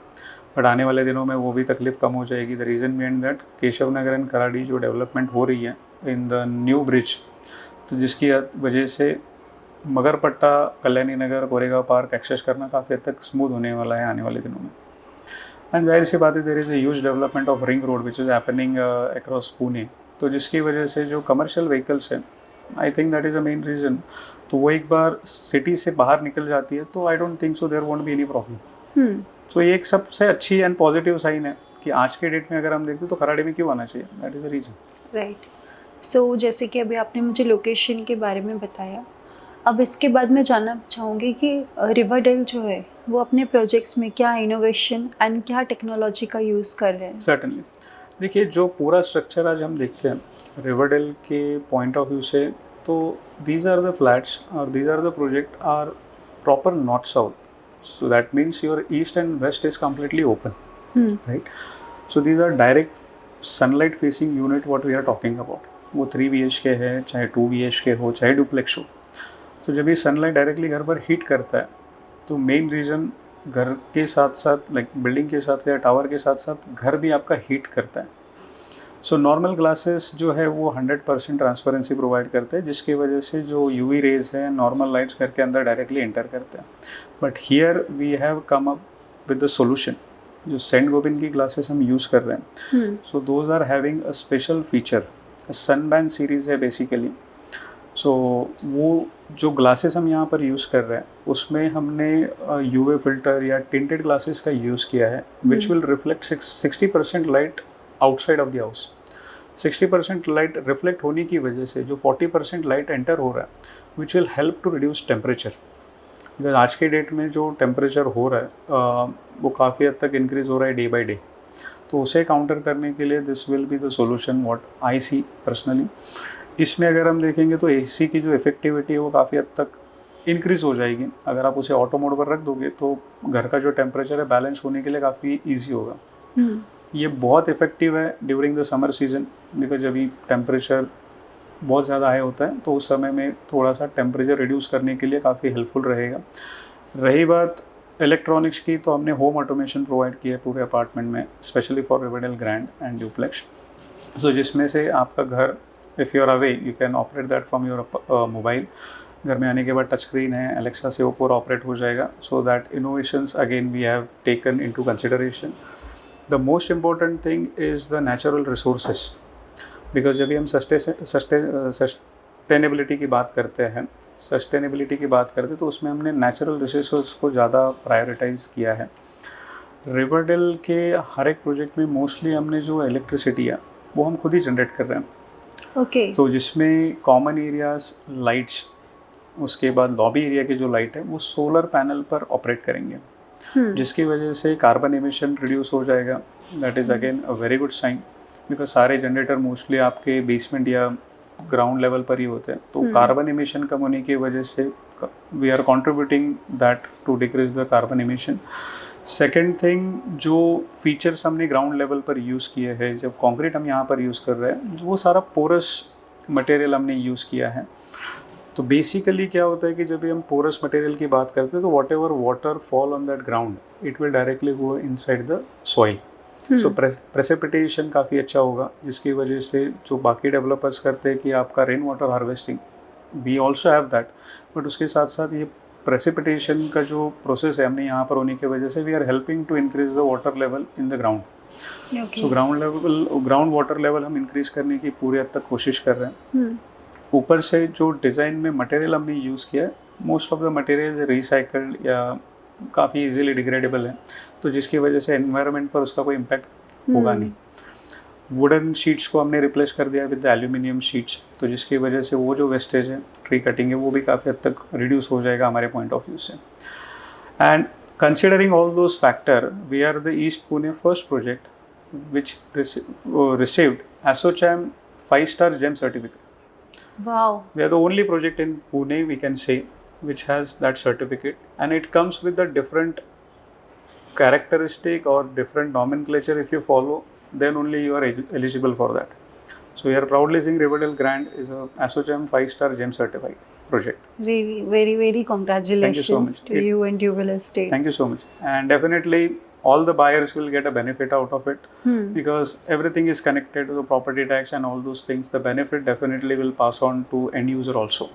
बट आने वाले दिनों में वो भी तकलीफ कम हो जाएगी। The reason behind that Keshav Nagar and Kharadi जो डेवलपमेंट हो रही है इन द न्यू ब्रिज, तो जिसकी वजह से मगरपट्टा, कल्याणी नगर, गोरेगांव पार्क एक्सेस करना काफ़ी हद तक स्मूथ होने वाला है आने वाले दिनों में। एंड जाहिर सी बात है there is a huge development of ring road which is happening across Pune, तो जिसकी वजह से जो कमर्शियल व्हीकल्स हैं, I think that is a main reason. तो वो एक बार सिटी से बाहर निकल जाती है तो I don't think so there won't be any problem. तो ये एक सबसे अच्छी एंड पॉजिटिव साइन है कि आज के डेट में अगर हम देखते तो खराड़ी में क्यों आना चाहिए, that is the reason. Right. So जैसे कि अभी आपने मुझे लोकेशन के बारे में बताया, अब इसके बाद मैं जानना चाहूँगी कि रिवरडेल जो है वो अपने प्रोजेक्ट्स में क्या इनोवेशन एंड क्या टेक्नोलॉजी का यूज़ कर रहे हैं। सर्टनली, देखिए जो पूरा स्ट्रक्चर आज हम देखते हैं रिवरडेल के पॉइंट ऑफ व्यू से, तो दीज आर द फ्लैट्स और these are the project are proper north south, so that means your east and west is completely open, right? So these are direct sunlight facing unit what we are talking about। वो 3 BHK है, चाहे 2 BHK हो, चाहे duplex हो, तो जब ये sunlight directly घर पर हीट करता है तो मेन रीज़न घर के साथ साथ लाइक बिल्डिंग के साथ या टावर के साथ साथ घर भी आपका हीट करता है। सो नॉर्मल ग्लासेस जो है वो 100% ट्रांसपेरेंसी प्रोवाइड करते हैं, जिसकी वजह से जो यूवी रेज है नॉर्मल लाइट्स घर के अंदर डायरेक्टली एंटर करते हैं। But here we have come up with the solution. जो सेंट गोबिन की ग्लासेस हम यूज़ कर रहे हैं, so those are having a special feature, SunBan series है बेसिकली। सो वो जो ग्लासेस हम यहाँ पर यूज़ कर रहे हैं उसमें हमने यूवी फिल्टर या टिंटेड ग्लासेस का यूज़ किया है, which will reflect 60% light outside of the house. 60% light reflect होने की वजह से जो 40% लाइट एंटर हो रहा है, which will help to reduce temperature. Because आज के डेट में जो टेम्परेचर हो रहा है वो काफ़ी हद तक इंक्रीज़ हो रहा है डे बाई डे, तो उसे काउंटर करने के लिए this will be the solution what I see personally. इसमें अगर हम देखेंगे तो एसी की जो इफेक्टिविटी है वो काफ़ी हद तक इंक्रीज़ हो जाएगी। अगर आप उसे ऑटो मोड पर रख दोगे तो घर का जो टेम्परेचर है बैलेंस होने के लिए काफ़ी ईजी होगा। ये बहुत इफ़ेक्टिव है during the summer season, because अभी टेम्परेचर बहुत ज़्यादा हाई होता है, तो उस समय में थोड़ा सा टेम्परेचर रिड्यूस करने के लिए काफ़ी हेल्पफुल रहेगा। रही बात इलेक्ट्रॉनिक्स की, तो हमने होम ऑटोमेशन प्रोवाइड किया है पूरे अपार्टमेंट में, specially for Riverdale grand and duplex. So जिसमें से आपका घर, if you are away you can operate that from your mobile. घर में आने के बाद टच स्क्रीन है, एलेक्सा से वो पूरा ऑपरेट हो जाएगा। So that innovations again we have taken into consideration. The most important thing is the natural resources, because जब भी हम सस्टेनेबिलिटी की बात करते हैं तो उसमें हमने नेचुरल रिसोर्सेज को ज़्यादा प्रायोरिटाइज़ किया है। रिवरडेल के हर एक प्रोजेक्ट में मोस्टली हमने जो इलेक्ट्रिसिटी है वो हम खुद ही जनरेट कर रहे हैं। ओके। तो जिसमें कॉमन एरियाज लाइट्स, उसके बाद लॉबी एरिया की जो लाइट है वो सोलर पैनल पर ऑपरेट करेंगे, जिसकी वजह से कार्बन एमिशन रिड्यूस हो जाएगा। That is again a very good sign, because सारे जनरेटर मोस्टली आपके बेसमेंट या ग्राउंड लेवल पर ही होते हैं, तो कार्बन एमिशन कम होने की वजह से we are contributing that to decrease the carbon emission. Second thing, जो फीचर्स हमने ग्राउंड लेवल पर यूज़ किए हैं, जब कंक्रीट हम यहाँ पर यूज़ कर रहे हैं, वो सारा पोरस मटेरियल हमने यूज़ किया है. तो बेसिकली क्या होता है कि जब भी हम पोरस मटेरियल की बात करते हैं तो what ever water fall on that ground it will directly go inside the soil. So precipitation काफ़ी अच्छा होगा, जिसकी वजह से जो बाकी डेवलपर्स करते हैं कि आपका rain water harvesting, we also have that, but उसके साथ साथ ये प्रेसिपिटेशन का जो प्रोसेस है हमने यहाँ पर होने की वजह से we are helping to increase the water level in the ground. So ground water level हम इंक्रीज करने की पूरी हद तक कोशिश कर रहे हैं. ऊपर से जो डिज़ाइन में मटेरियल हमने यूज़ किया है, most of the material recycled या काफ़ी इजीली डिग्रेडेबल है, तो जिसकी वजह से एनवायरनमेंट पर उसका कोई इम्पैक्ट होगा नहीं. वुडन शीट्स को हमने रिप्लेस कर दिया विद एल्यूमिनियम शीट्स, तो जिसकी वजह से वो जो वेस्टेज है, ट्री कटिंग है, वो भी काफ़ी हद तक रिड्यूस हो जाएगा हमारे पॉइंट ऑफ व्यू से. And considering all those factor, we are the east Pune first project which received ASSOCHAM 5-star GEM certificate. Wow. We are the only project in Pune, we can say, which has that certificate, and it comes with a different characteristic or different nomenclature. If you follow, then only you are eligible for that. So we are proudly saying Riverdale Grant is a ASSOCHAM 5-star GEM certified project. Really, very, very congratulations to you and Duvel Estate. Thank you so much. And definitely all the buyers will get a benefit out of it, because everything is connected to the property tax and all those things. The benefit definitely will pass on to end user also.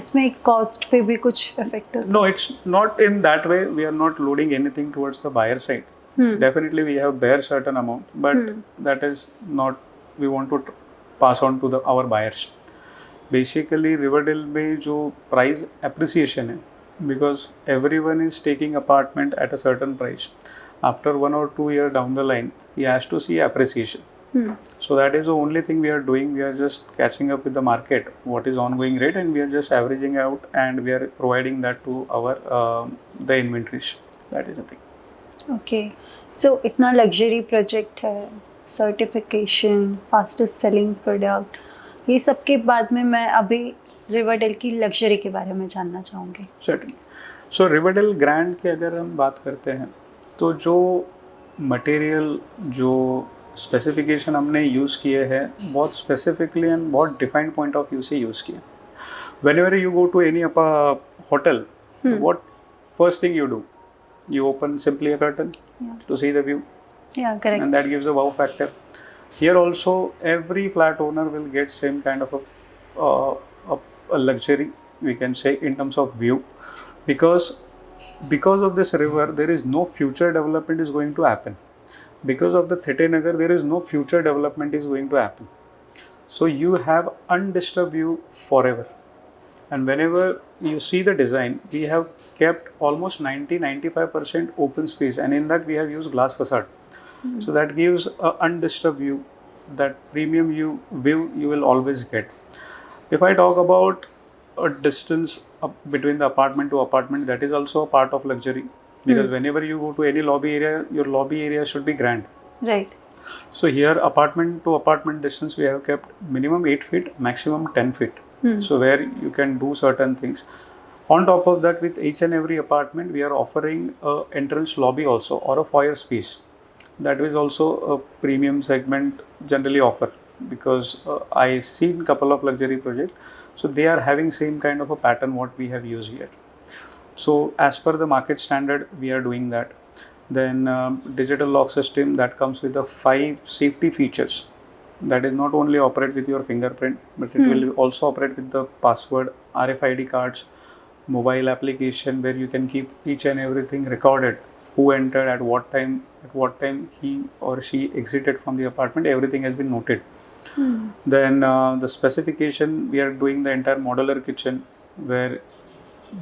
इसमें cost पे भी कुछ effect होता है? No, it's not in that way. We are not loading anything towards the buyer side. Definitely we have bear certain amount, but that is not, we want to pass on to our buyers. Basically Riverdale में जो price appreciation है, because everyone is taking apartment at a certain price. After 1 or 2 years down the line, he has to see appreciation. So that is the only thing we are doing. We are just catching up with the market, what is ongoing rate, and we are just averaging out, and we are providing that to our the inventories. That is the thing. Okay. So इतना luxury project है, certification, fastest selling product, ये सब के बाद में मैं अभी Riverdale की लग्जरी के बारे में जानना चाहूँगी. Certainly. So रिवरडेल ग्रैंड की अगर हम बात करते हैं, तो जो मटेरियल, जो स्पेसिफिकेशन हमने यूज़ किए हैं, बहुत स्पेसिफिकली एंड बहुत डिफाइंड पॉइंट ऑफ व्यू से यूज़ किए. Whenever you go to any hotel, what first thing you do? You open simply a curtain to see the view. Yeah, correct. And that gives a wow factor. Here also, every flat owner will get same kind of a luxury, we can say, in terms of view, because of this river there is no future development is going to happen. Because of the Thete Nagar there is no future development is going to happen. So you have undisturbed view forever. And whenever you see the design, we have kept almost 90-95% open space, and in that we have used glass facade. So that gives a undisturbed view, that premium view you will always get. If I talk about a distance between the apartment to apartment, that is also a part of luxury, because whenever you go to any lobby area, your lobby area should be grand. Right. So here apartment to apartment distance we have kept minimum 8 feet, maximum 10 feet. So where you can do certain things. On top of that, with each and every apartment we are offering a entrance lobby also, or a foyer space. That is also a premium segment generally offer, because I seen couple of luxury projects, so they are having same kind of a pattern what we have used here. So as per the market standard we are doing that. Then digital lock system that comes with the 5 safety features, that is not only operate with your fingerprint, but it will also operate with the password, RFID cards, mobile application where you can keep each and everything recorded, who entered at what time he or she exited from the apartment, everything has been noted. Then the specification, we are doing the entire modular kitchen where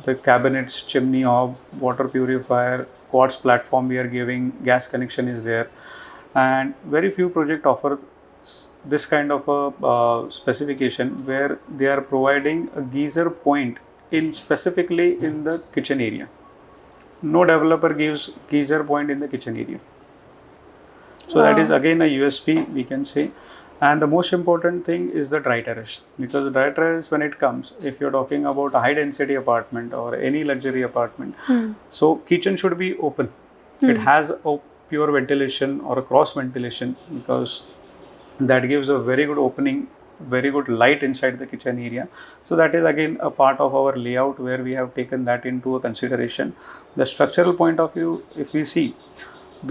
the cabinets, chimney hob, water purifier, quartz platform we are giving, gas connection is there, and very few projects offer this kind of a specification where they are providing a geyser point specifically in the kitchen area. No developer gives geyser point in the kitchen area. So that is again a USP, we can say. And the most important thing is the dry terrace, because dry terrace, when it comes, if you're talking about a high density apartment or any luxury apartment, so kitchen should be open. It has a pure ventilation or a cross ventilation, because that gives a very good opening, very good light inside the kitchen area. So that is again a part of our layout where we have taken that into a consideration. The structural point of view, if we see,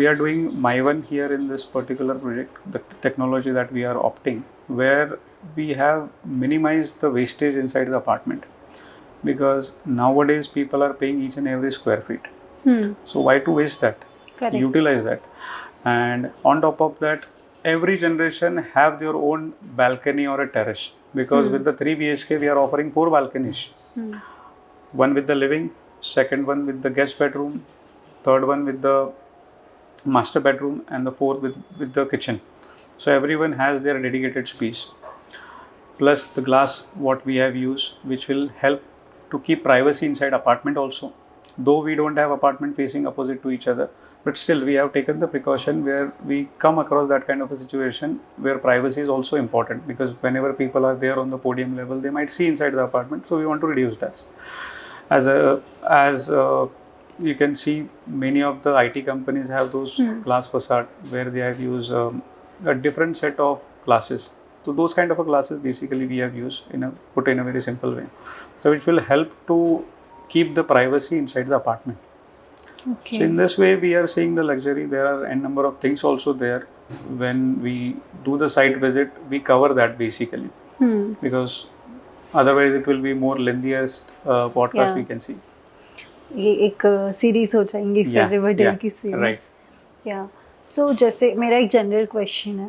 we are doing MyOne here in this particular project, the technology that we are opting, where we have minimized the wastage inside the apartment, because nowadays people are paying each and every square feet. So why to waste that? Correct. Utilize that. And on top of that, every generation have their own balcony or a terrace, because with the 3 BHK we are offering 4 balconies. One with the living, second one with the guest bedroom, third one with the master bedroom, and the fourth with the kitchen. So everyone has their dedicated space. Plus the glass what we have used, which will help to keep privacy inside apartment also. Though we don't have apartment facing opposite to each other, but still we have taken the precaution where we come across that kind of a situation where privacy is also important, because whenever people are there on the podium level, they might see inside the apartment. So we want to reduce that. As you can see, many of the IT companies have those glass facade where they have used a different set of glasses. So those kind of a glasses basically we have used put in a very simple way, so which will help to keep the privacy inside the apartment. Okay. So in this way we are seeing the luxury. There are n number of things also there. When we do the site visit, we cover that basically, because otherwise it will be more lengthiest podcast Yeah. we can see. ये एक series हो जाएंगी फिर Riverdale की series. या सो जैसे मेरा एक जनरल क्वेश्चन है,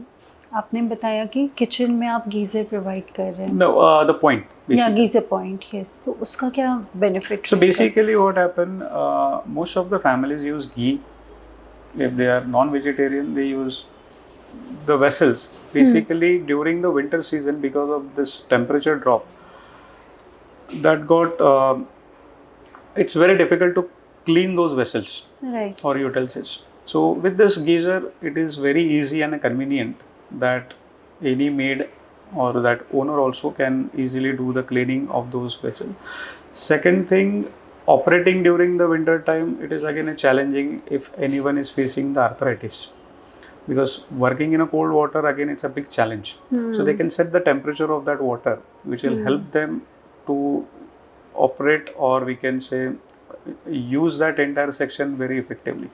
आपने बताया कि किचन में आप गीजर प्रोवाइड कर रहे हैं. No, the point. या गीजर पॉइंट, यस. तो उसका क्या benefit? So basically what happened, most of the families use ghee. If they are non-vegetarian, they use the vessels. Basically during the winter season, because of this temperature drop, that got it's very difficult to clean those vessels Right. or utensils. So with this geyser, it is very easy and convenient that any maid or that owner also can easily do the cleaning of those vessels. Second thing, operating during the winter time, it is again a challenging if anyone is facing the arthritis, because working in a cold water, again it's a big challenge. So they can set the temperature of that water, which will help them to operate, or we can say use that entire section very effectively.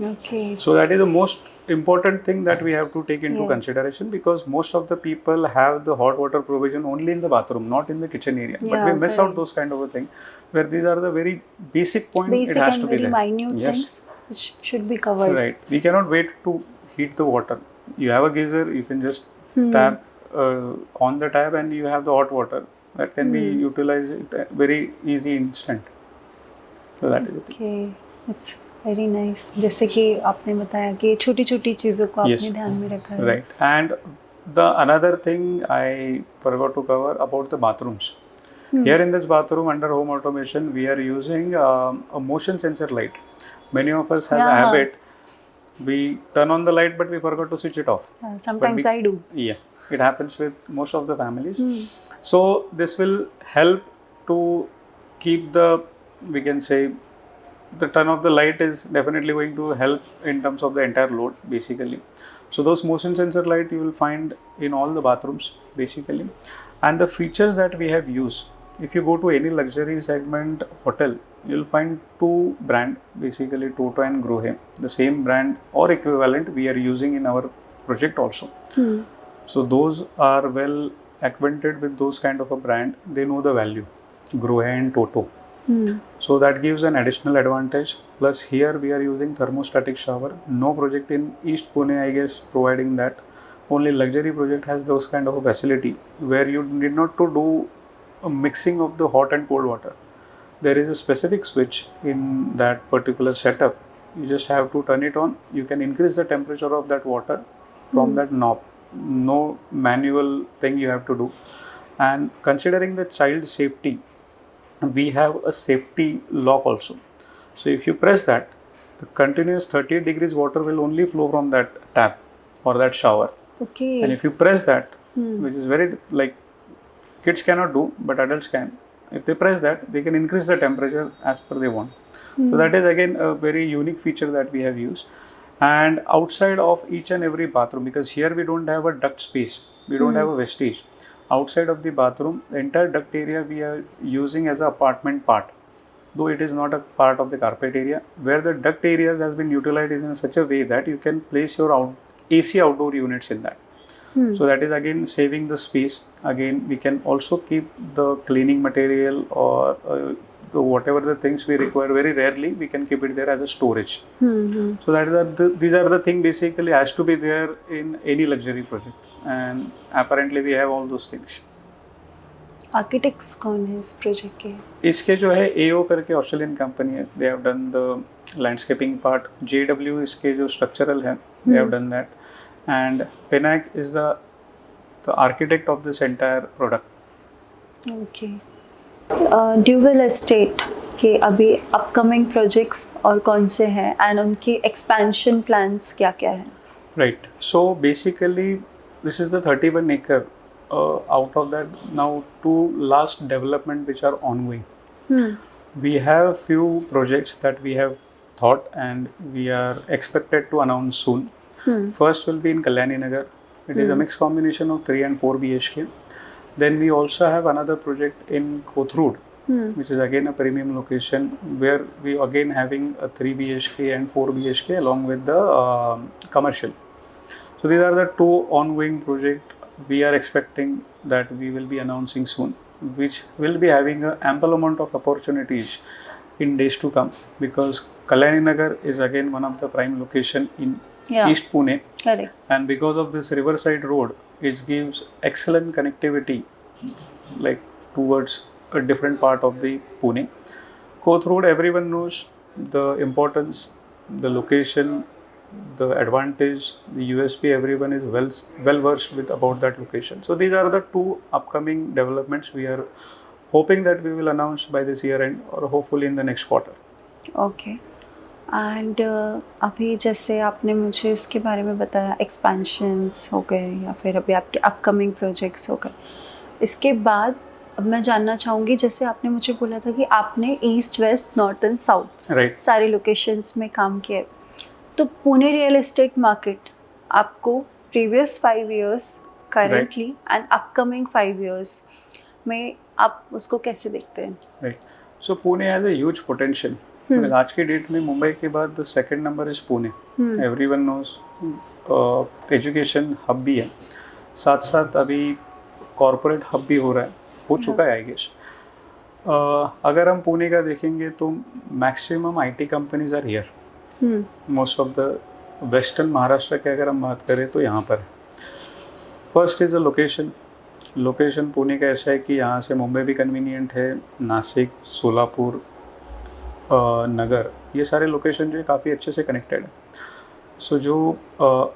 Okay. So that is the most important thing that we have to take into Yes. consideration, because most of the people have the hot water provision only in the bathroom, not in the kitchen area. But Yeah, we miss out correct. those kind of a thing, where these are the very basic point. Basic it has and to be very there. minute Yes. things which should be covered. Right. We cannot wait to heat the water. You have a geyser, you can just tap on the tap and you have the hot water. That can be utilized very easy instant. So that is the thing. Okay, it's very nice. जैसे कि आपने बताया कि छोटी छोटी चीज़ों को Yes. आपने ध्यान में रखा है. Right. And the another thing I forgot to cover about the bathrooms. Here in this bathroom under home automation, we are using a motion sensor light. Many of us have a Yeah. habit. We turn on the light, but we forgot to switch it off. Sometimes we- I do. Yeah, it happens with most of the families. So this will help to keep the, we can say, the turn of the light is definitely going to help in terms of the entire load basically. So those motion sensor light you will find in all the bathrooms basically. And the features that we have used, if you go to any luxury segment hotel, you'll find two brand, basically Toto and Grohe. The same brand or equivalent we are using in our project also. So those are well acquainted with those kind of a brand. They know the value, Grohe and Toto. So that gives an additional advantage. Plus here we are using thermostatic shower. No project in East Pune, I guess, providing that. Only luxury project has those kind of a facility where you need not to do a mixing of the hot and cold water. There is a specific switch in that particular setup. You just have to turn it on. You can increase the temperature of that water from that knob. No manual thing you have to do. And considering the child safety, we have a safety lock also. So if you press that, the continuous 38 degrees water will only flow from that tap or that shower. Okay. And if you press that, Hmm. which is very like kids cannot do, but adults can. If they press that, they can increase the temperature as per they want. So that is again a very unique feature that we have used. And outside of each and every bathroom, because here we don't have a duct space, we don't have a vestige. Outside of the bathroom, the entire duct area we are using as an apartment part, though it is not a part of the carpet area, where the duct areas has been utilized in such a way that you can place your AC outdoor units in that. So that is again saving the space. Again, we can also keep the cleaning material or whatever the things we require. Very rarely we can keep it there as a storage. So that is these are the thing basically has to be there in any luxury project, and apparently we have all those things. Architects कौन है इस project के? इसके जो है AO करके Australian company है, they have done the landscaping part. JW इसके जो स्ट्रक्चरल है, they have done that, and पेनाक is the architect of this entire product. Okay. Duville estate के अभी अपकमिंग प्रोजेक्ट्स और कौन से हैं एंड उनके एक्सपेंशन प्लान्स क्या क्या हैं? Right. So basically, this is the 31 acre. Out of that, now 2 last development which are ongoing. We have few projects that we have thought and we are expected to announce soon. First will be in Kalyani Nagar. It is a mixed combination of 3 and 4 BHK. Then we also have another project in Kothrood, which is again a premium location where we again having a 3 BHK and 4 BHK along with the commercial. So these are the 2 ongoing projects we are expecting that we will be announcing soon, which will be having an ample amount of opportunities in days to come, because Kalyani Nagar is again one of the prime location in East Pune. Correct. And because of this riverside road, it gives excellent connectivity like towards a different part of the Pune. Kothrood, everyone knows the importance, the location, the advantage, the USP. Everyone is well versed with about that location. So these are the 2 upcoming developments we are hoping that we will announce by this year end or hopefully in the next quarter. Okay. And अभी जैसे आपने मुझे इसके बारे में बताया, expansions हो गए या फिर अभी आपके अपकमिंग प्रोजेक्ट्स हो गए, इसके बाद अब मैं जानना चाहूँगी, जैसे आपने मुझे बोला था कि आपने east west north and south Right. सारे लोकेशंस में काम किया है, तो पुणे रियल एस्टेट मार्केट आपको previous 5 years, currently and upcoming 5 years में आप उसको कैसे देखते हैं? Right. So Pune has a huge potential. Because आज के डेट में मुंबई के बाद the second number is Pune. Everyone knows education hub भी है, साथ साथ अभी कॉरपोरेट हब भी हो रहा है, हो चुका है आई गेस. अगर हम पुणे का देखेंगे तो maximum IT companies are here. Most of the western Maharashtra की अगर हम बात करें तो यहाँ पर first is a location Pune का ऐसा है कि यहाँ से मुंबई भी कन्वीनियंट है, नासिक, सोलापुर, नगर, ये सारे लोकेशन जो है काफ़ी अच्छे से कनेक्टेड है. सो जो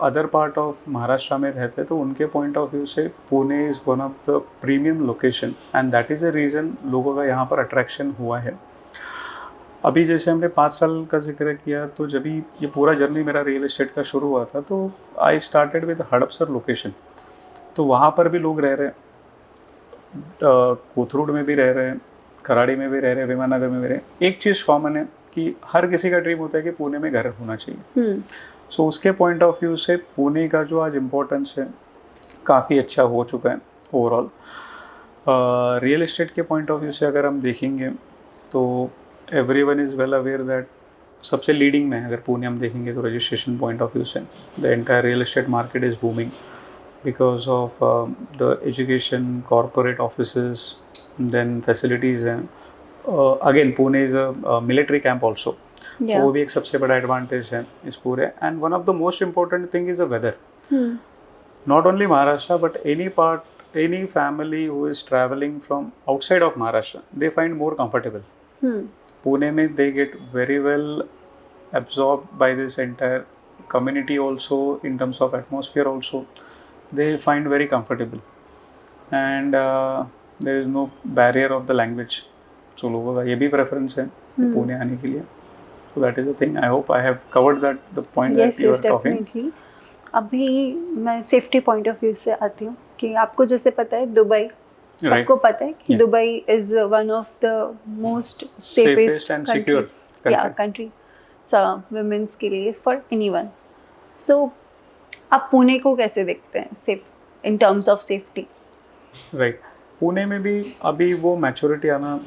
अदर पार्ट ऑफ महाराष्ट्र में रहते हैं तो उनके पॉइंट ऑफ व्यू से Pune is one of the premium location, and that is a reason लोगों का यहाँ पर अट्रैक्शन हुआ है. अभी जैसे हमने 5 साल का जिक्र किया, तो जब भी ये पूरा जर्नी मेरा रियल एस्टेट का शुरू हुआ था तो I started with Hadapsar location. तो वहाँ पर भी लोग रह रहे हैं, कोथरूड में भी रह रहे हैं, कराड़ी में भी रह रहे हैं, विमाननगर में भी रह रहे हैं. एक चीज़ कॉमन है कि हर किसी का ड्रीम होता है कि पुणे में घर होना चाहिए. सो उसके पॉइंट ऑफ व्यू से पुणे का जो आज इम्पोर्टेंस है काफ़ी अच्छा हो चुका है ओवरऑल. रियल एस्टेट के पॉइंट ऑफ व्यू से अगर हम देखेंगे तो everyone is well aware that सबसे लीडिंग में अगर पुणे हम देखेंगे तो रजिस्ट्रेशन पॉइंट ऑफ व्यू से the entire real estate market is booming because of the education, corporate offices, then facilities हैं. Again Pune is a military camp also. तो वो भी एक सबसे बड़ा एडवांटेज है इस पूरे. And one of the most important thing is the weather. Not only Maharashtra but any family who is traveling from outside of Maharashtra, they find more comfortable. Pune में they get very well absorbed by this entire community also, in terms of atmosphere also. They find very comfortable, and there is no barrier of the language. So लोगों का ये भी preference है पुणे आने के लिए. So that is the thing. I hope I have covered that the point that you are talking. Definitely. अभी मैं सेफ्टी पॉइंट ऑफ व्यू से आती हूँ कि आपको जैसे पता है दुबई, सबको पता है कि Yeah. Dubai is one of the most Safest safest and secure country. Country womens के लिए फॉर एनीवन. सो आप पुणे को कैसे देखते हैं safe in terms of safety? Right. Pune में भी अभी वो मैच्योरिटी आना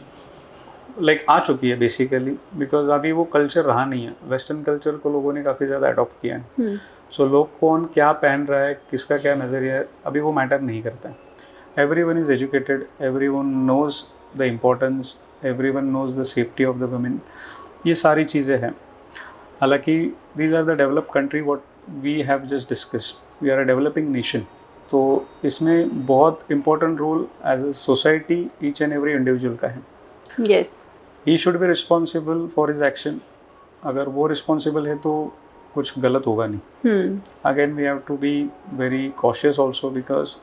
आ चुकी है बेसिकली, बिकॉज अभी वो कल्चर रहा नहीं है. वेस्टर्न कल्चर को लोगों ने काफ़ी ज़्यादा अडॉप्ट किया है. सो लोग कौन क्या पहन रहा है, किसका क्या नज़रिया है, अभी वो मैटर नहीं करता है. Everyone is educated, everyone knows the importance, everyone knows the safety of the women. ये सारी चीज़ें हैं. हालांकि these are the developed country what we have just discussed. We are a developing nation. तो इसमें बहुत important role as a society each and every individual का है. Yes, he should be responsible for his action. अगर वो responsible है तो कुछ गलत होगा नहीं. Again we have to be very cautious also, because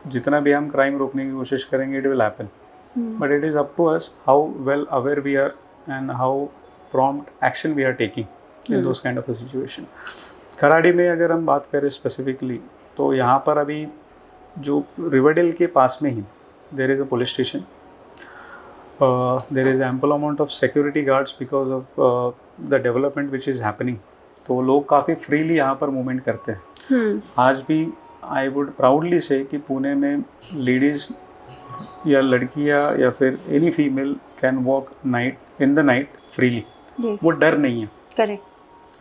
जितना भी हम क्राइम रोकने की कोशिश करेंगे it will happen. But it is up to us how well aware we are and how prompt action we are taking in those kind of a situation. Kharadi में अगर हम बात करें स्पेसिफिकली, तो यहाँ पर अभी जो रिवरडेल के पास में ही there is a police station. There is ample amount of security guards because of the development which is happening. तो लोग काफ़ी फ्रीली यहाँ पर मूवमेंट करते हैं. आज भी आई वुड प्राउडली से कि पुणे में लेडीज़ या लड़कियाँ या फिर any female can walk night in the night freely. वो डर नहीं है. करेक्ट.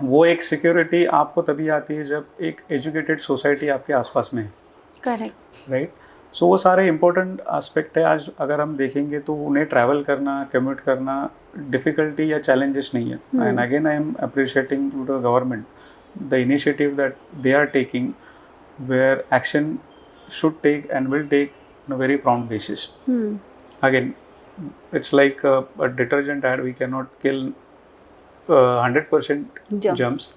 वो एक सिक्योरिटी आपको तभी आती है जब एक एजुकेटेड सोसाइटी आपके आसपास में है. करेक्ट. राइट. सो वो सारे इंपॉर्टेंट एस्पेक्ट है. आज अगर हम देखेंगे तो उन्हें ट्रैवल करना, कम्यूट करना डिफ़िकल्टी या चैलेंजेस नहीं है. And again I am appreciating to the government the initiative that they are taking, where action should take and will take on a very prompt basis. Again, it's like a detergent ad. We cannot kill 100% germs.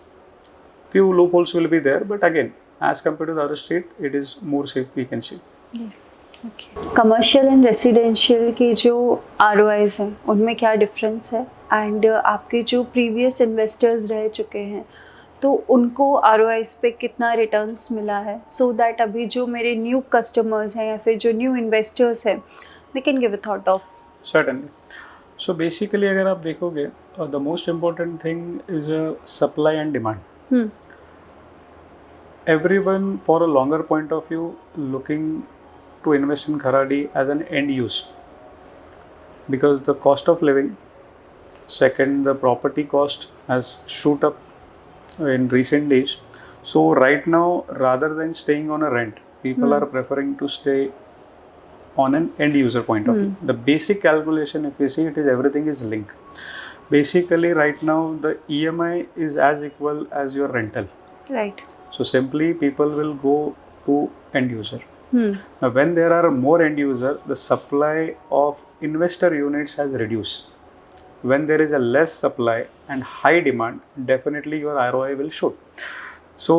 Few loopholes will be there, but again, as compared to the other state, it is more safe, we can say. Yes. Okay. Commercial and residential के जो ROIs हैं उनमें क्या difference है, and आपके जो previous investors रह चुके हैं तो उनको ROIs पे कितना रिटर्न्स मिला है, सो दैट अभी जो मेरे न्यू कस्टमर्स हैं या फिर जो न्यू इन्वेस्टर्स हैं they can give a thought of. Certainly. So basically अगर आप देखोगे, the most important thing is a supply and demand. Everyone for a longer point of view looking to invest in Kharadi as an end use, because the cost of living, second the property cost has shoot up in recent days. So right now, rather than staying on a rent, people are preferring to stay on an end user point of view. The basic calculation, if you see, it is everything is linked. Basically right now the EMI is as equal as your rental. Right. So simply people will go to end user. Now, when there are more end user, the supply of investor units has reduced. When there is a less supply and high demand, definitely your ROI will shoot. So,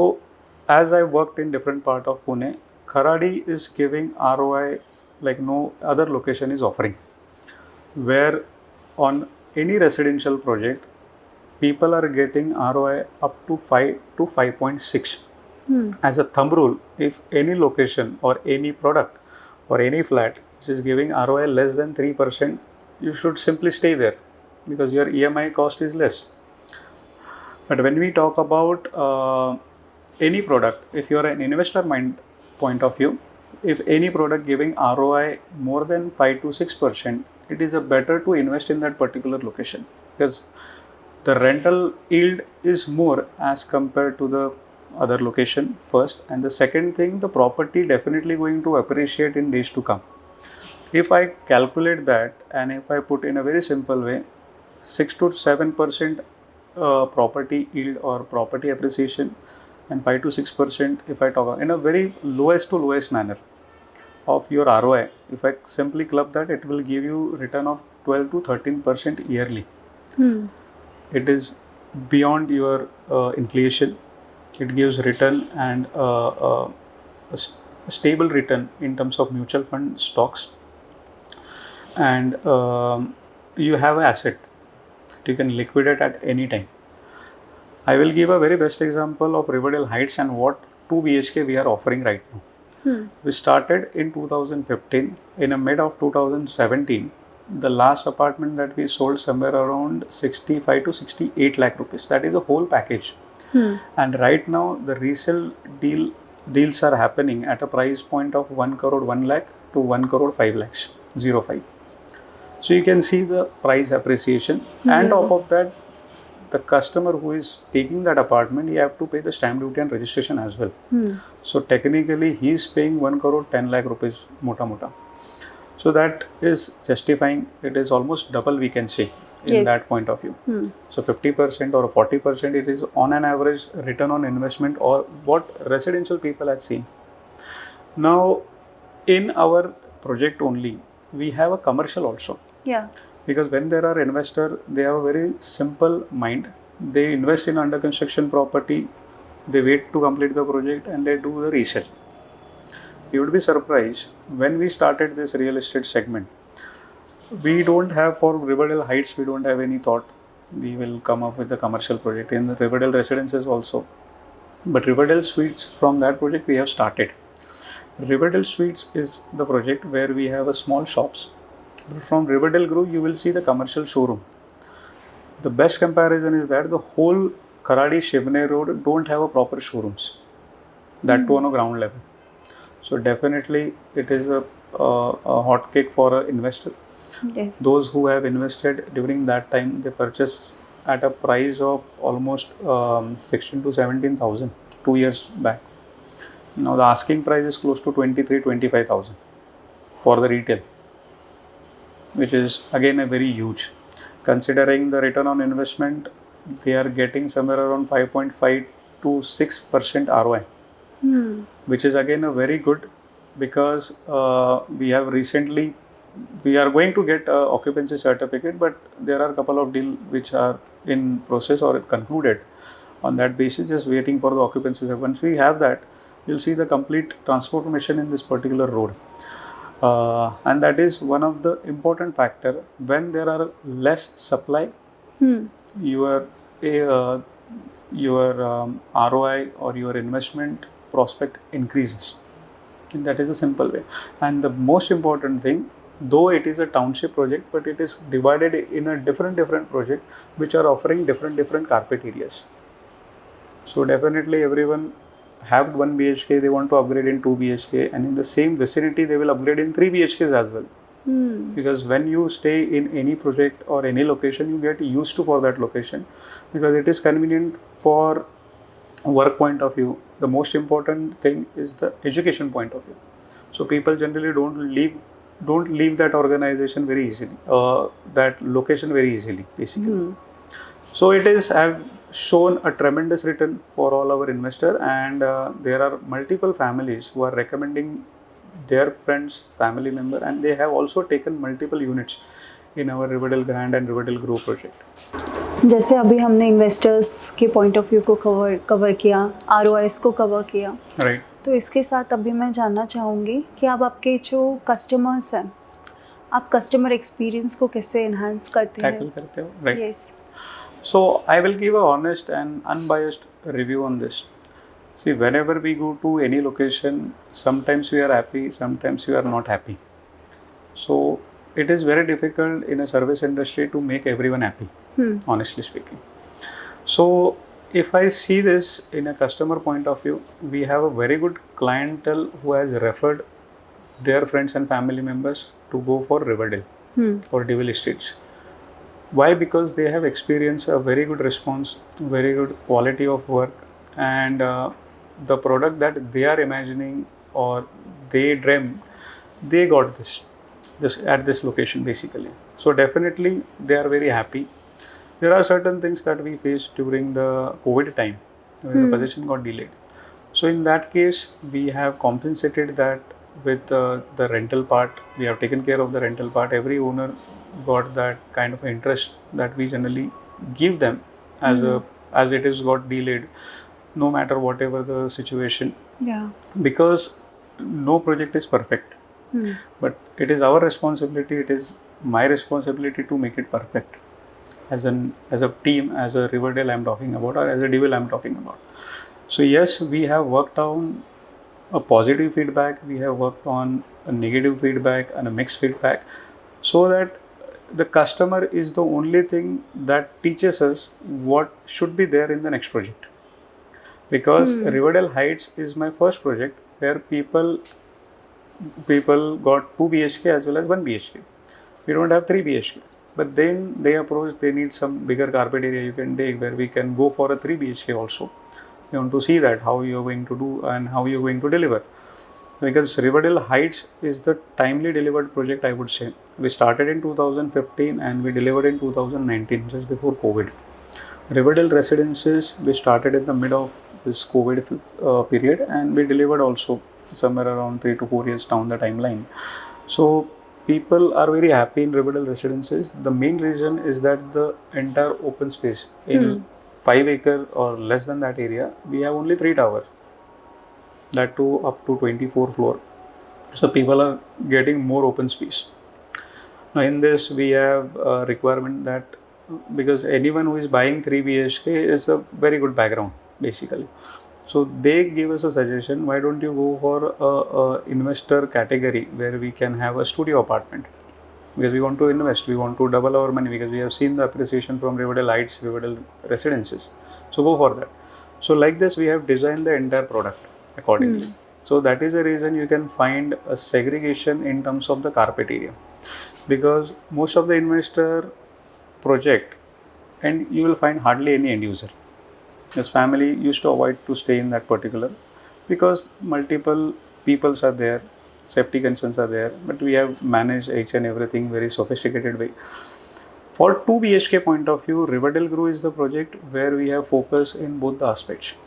as I worked in different part of Pune, Kharadi is giving ROI like no other location is offering. Where on any residential project, people are getting ROI up to 5 to 5.6. As a thumb rule, if any location or any product or any flat which is giving ROI less than 3%, you should simply stay there because your EMI cost is less. But when we talk about any product, if you are an investor point of view, if any product giving ROI more than 5 to 6%, it is a better to invest in that particular location because the rental yield is more as compared to the other location first, and the second thing, the property definitely going to appreciate in days to come. If I calculate that and if I put in a very simple way, 6 to 7% property yield or property appreciation and 5 to 6% if I talk in a very lowest to lowest manner of your ROI, if I simply club that, it will give you return of 12 to 13% yearly. It is beyond your inflation. It gives return and a stable return in terms of mutual fund stocks, and you have an asset that you can liquidate at any time. I will give a very best example of Riverdale Heights and what 2 BHK we are offering right now. We started in 2015. In a mid of 2017, the last apartment that we sold somewhere around 65 to 68 lakh rupees. That is a whole package. And right now the resale deals are happening at a price point of 1 crore 1 lakh to 1 crore 5 lakhs 05. So you can see the price appreciation. And top of that, the customer who is taking that apartment, he have to pay the stamp duty and registration as well. So technically he is paying 1 crore 10 lakh rupees mota mota. So that is justifying, it is almost double we can say in that point of view. So 50% or 40% it is on an average return on investment or what residential people have seen. Now in our project only, we have a commercial also. Yeah. Because when there are investors, they have a very simple mind. They invest in under construction property, they wait to complete the project and they do the resale. You would be surprised, when we started this real estate segment, we don't have, for Riverdale Heights, we don't have any thought we will come up with a commercial project. In the Riverdale Residences also. But Riverdale Suites, from that project we have started. Riverdale Suites is the project where we have a small shops. From Riverdale Grove, you will see the commercial showroom. The best comparison is that the whole Kharadi Shivne Road don't have a proper showrooms. That too on a ground level. So definitely it is a hot cake for an investor. Yes. Those who have invested during that time, they purchase at a price of almost 16 to 17,000 2 years back. Now the asking price is close to 23-25,000 for the retail, which is again a very huge. Considering the return on investment, they are getting somewhere around 5.5 to 6% ROI, which is again a very good, because we have recently, we are going to get occupancy certificate, but there are a couple of deals which are in process or concluded. On that basis, just waiting for the occupancy. Once we have that, you'll see the complete transformation in this particular road. And that is one of the important factor. When there are less supply, your ROI or your investment prospect increases. And that is a simple way. And the most important thing, though it is a township project, but it is divided in a different project which are offering different carpet areas. So definitely everyone have 1 BHK, they want to upgrade in 2 BHK, and in the same vicinity they will upgrade in 3 BHKs as well. Because when you stay in any project or any location, you get used to for that location, because it is convenient for work point of view. The most important thing is the education point of view. So people generally don't leave that organization very easily, that location very easily, basically. So it is have shown a tremendous return for all our investor, and there are multiple families who are recommending their friends, family member, and they have also taken multiple units in our Riverdale Grand and Riverdale Grove project. जैसे अभी हमने investors के point of view को cover किया, ROIs को cover किया, right. तो इसके साथ अभी मैं जानना चाहूँगी कि आप आपके जो कस्टमर्स हैं, आप कस्टमर एक्सपीरियंस को कैसे एनहांस करते हैं? टैकल करते हो, right. Yes. So I will give a honest and unbiased review on this. See, whenever we go to any location, sometimes we are happy, sometimes we are not happy. So it is very difficult in a service industry to make everyone happy, honestly speaking. So if I see this in a customer point of view, we have a very good clientele who has referred their friends and family members to go for Riverdale or Devil Estates. Why? Because they have experienced a very good response, very good quality of work, and the product that they are imagining or they dreamt, they got this at this location basically. So definitely they are very happy. There are certain things that we faced during the COVID time when the possession got delayed. So in that case, we have compensated that with the rental part. We have taken care of the rental part. Every owner got that kind of interest that we generally give them as it is got delayed, no matter whatever the situation. Yeah. Because no project is perfect, but it is our responsibility, it is my responsibility to make it perfect. as a team, as a Riverdale I'm talking about, or as a Devil I'm talking about. So yes, we have worked on a positive feedback, we have worked on a negative feedback and a mixed feedback, so that the customer is the only thing that teaches us what should be there in the next project. Because Riverdale Heights is my first project where people got 2 BHK as well as 1 BHK. We don't have 3 BHK. But then they approached, they need some bigger carpet area you can take, where we can go for a 3 BHK also. We want to see that how you're going to do and how you're going to deliver. Because Riverdale Heights is the timely delivered project, I would say. We started in 2015 and we delivered in 2019, just before COVID. Riverdale Residences, we started in the mid of this COVID period, and we delivered also somewhere around 3 to 4 years down the timeline. So people are very happy in Riverdale Residences. The main reason is that the entire open space in 5 acre or less than that area, we have only 3 towers, that too up to 24 floor. So people are getting more open space. Now in this we have a requirement that, because anyone who is buying 3 BHK is a very good background basically. So they give us a suggestion, why don't you go for a investor category where we can have a studio apartment, because we want to invest, we want to double our money, because we have seen the appreciation from Riverdale Heights, Riverdale Residences. So go for that. So like this we have designed the entire product accordingly. So that is the reason you can find a segregation in terms of the carpet area, because most of the investor project, and you will find hardly any end user. This family used to avoid to stay in that particular, because multiple peoples are there, safety concerns are there, but we have managed each and everything very sophisticated way. For 2 BHK point of view, Riverdale Grew is the project where we have focus in both the aspects.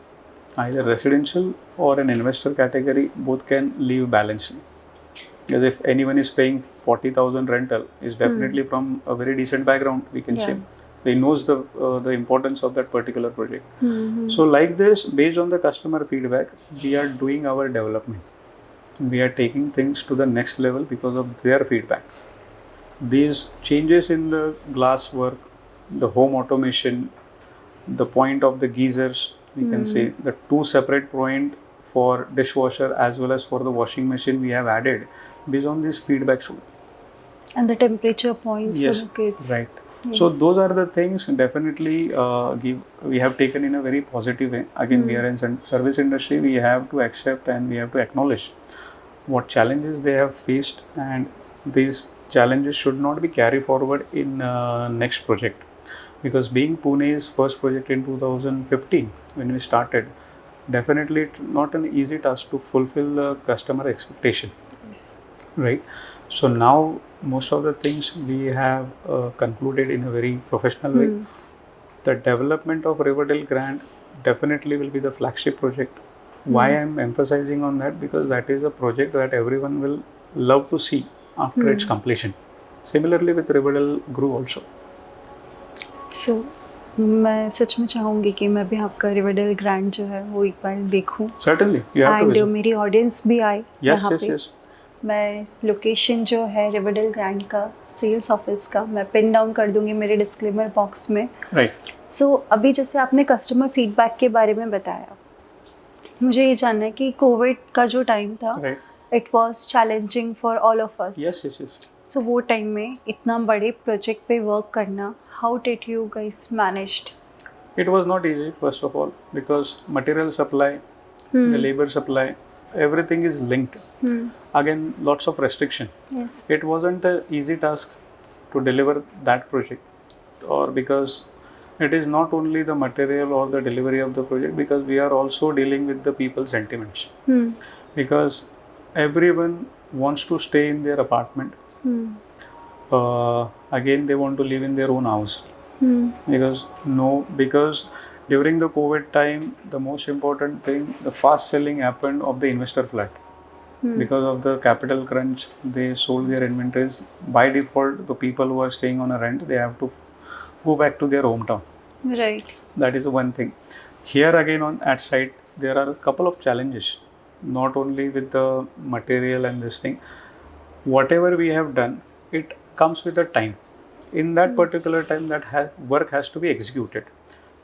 Either residential or an investor category, both can live balanced. Because if anyone is paying 40,000 rental, is definitely from a very decent background, we can say. He knows the importance of that particular project. So like this, based on the customer feedback, we are doing our development. We are taking things to the next level because of their feedback. These changes in the glass work, the home automation, the point of the geysers, we can say the 2 separate point for dishwasher as well as for the washing machine we have added based on this feedback. And the temperature points for the kids. Right. Yes. So those are the things definitely we have taken in a very positive way. Again, we are in service industry, we have to accept and we have to acknowledge what challenges they have faced, and these challenges should not be carried forward in next project. Because being Pune's first project in 2015 when we started, definitely it's not an easy task to fulfill the customer expectation. Yes. Right. So now most of the things we have concluded in a very professional way. The development of Riverdale Grand definitely will be the flagship project. Why I am emphasizing on that? Because that is a project that everyone will love to see after its completion. Similarly with Riverdale Grew also. So मैं सच में चाहूँगी कि मैं भी आपका Riverdale grand जो है वो एक बार देखूँ. Certainly, you have to and visit. मेरी ऑडियंस भी आए यहाँ पे. Yes. मैं लोकेशन जो है रिवरडेल ग्रैंड का, सेल्स ऑफिस का, मैं पिन डाउन कर दूंगी मेरे डिस्क्लेमर बॉक्स में. Right. सो अभी जैसे आपने कस्टमर फीडबैक के बारे में बताया, मुझे ये जानना है कि कोविड का जो टाइम था, it was challenging for all of us. Yes. सो वो टाइम में इतना बड़े प्रोजेक्ट पे वर्क करना, how did you guys managed? It was not easy, first of all, because material supply, the labor supply, everything is linked. Again, lots of restriction. Yes. It wasn't an easy task to deliver that project, or because it is not only the material or the delivery of the project, because we are also dealing with the people's sentiments. Because everyone wants to stay in their apartment. Again, they want to live in their own house. Because during the COVID time, the most important thing, the fast selling happened of the investor flat. Because of the capital crunch, they sold their inventories. By default, the people who are staying on a rent, they have to go back to their hometown. Right. That is one thing. Here again at site, there are a couple of challenges. Not only with the material and this thing. Whatever we have done, it comes with a time. in that particular time that work has to be executed.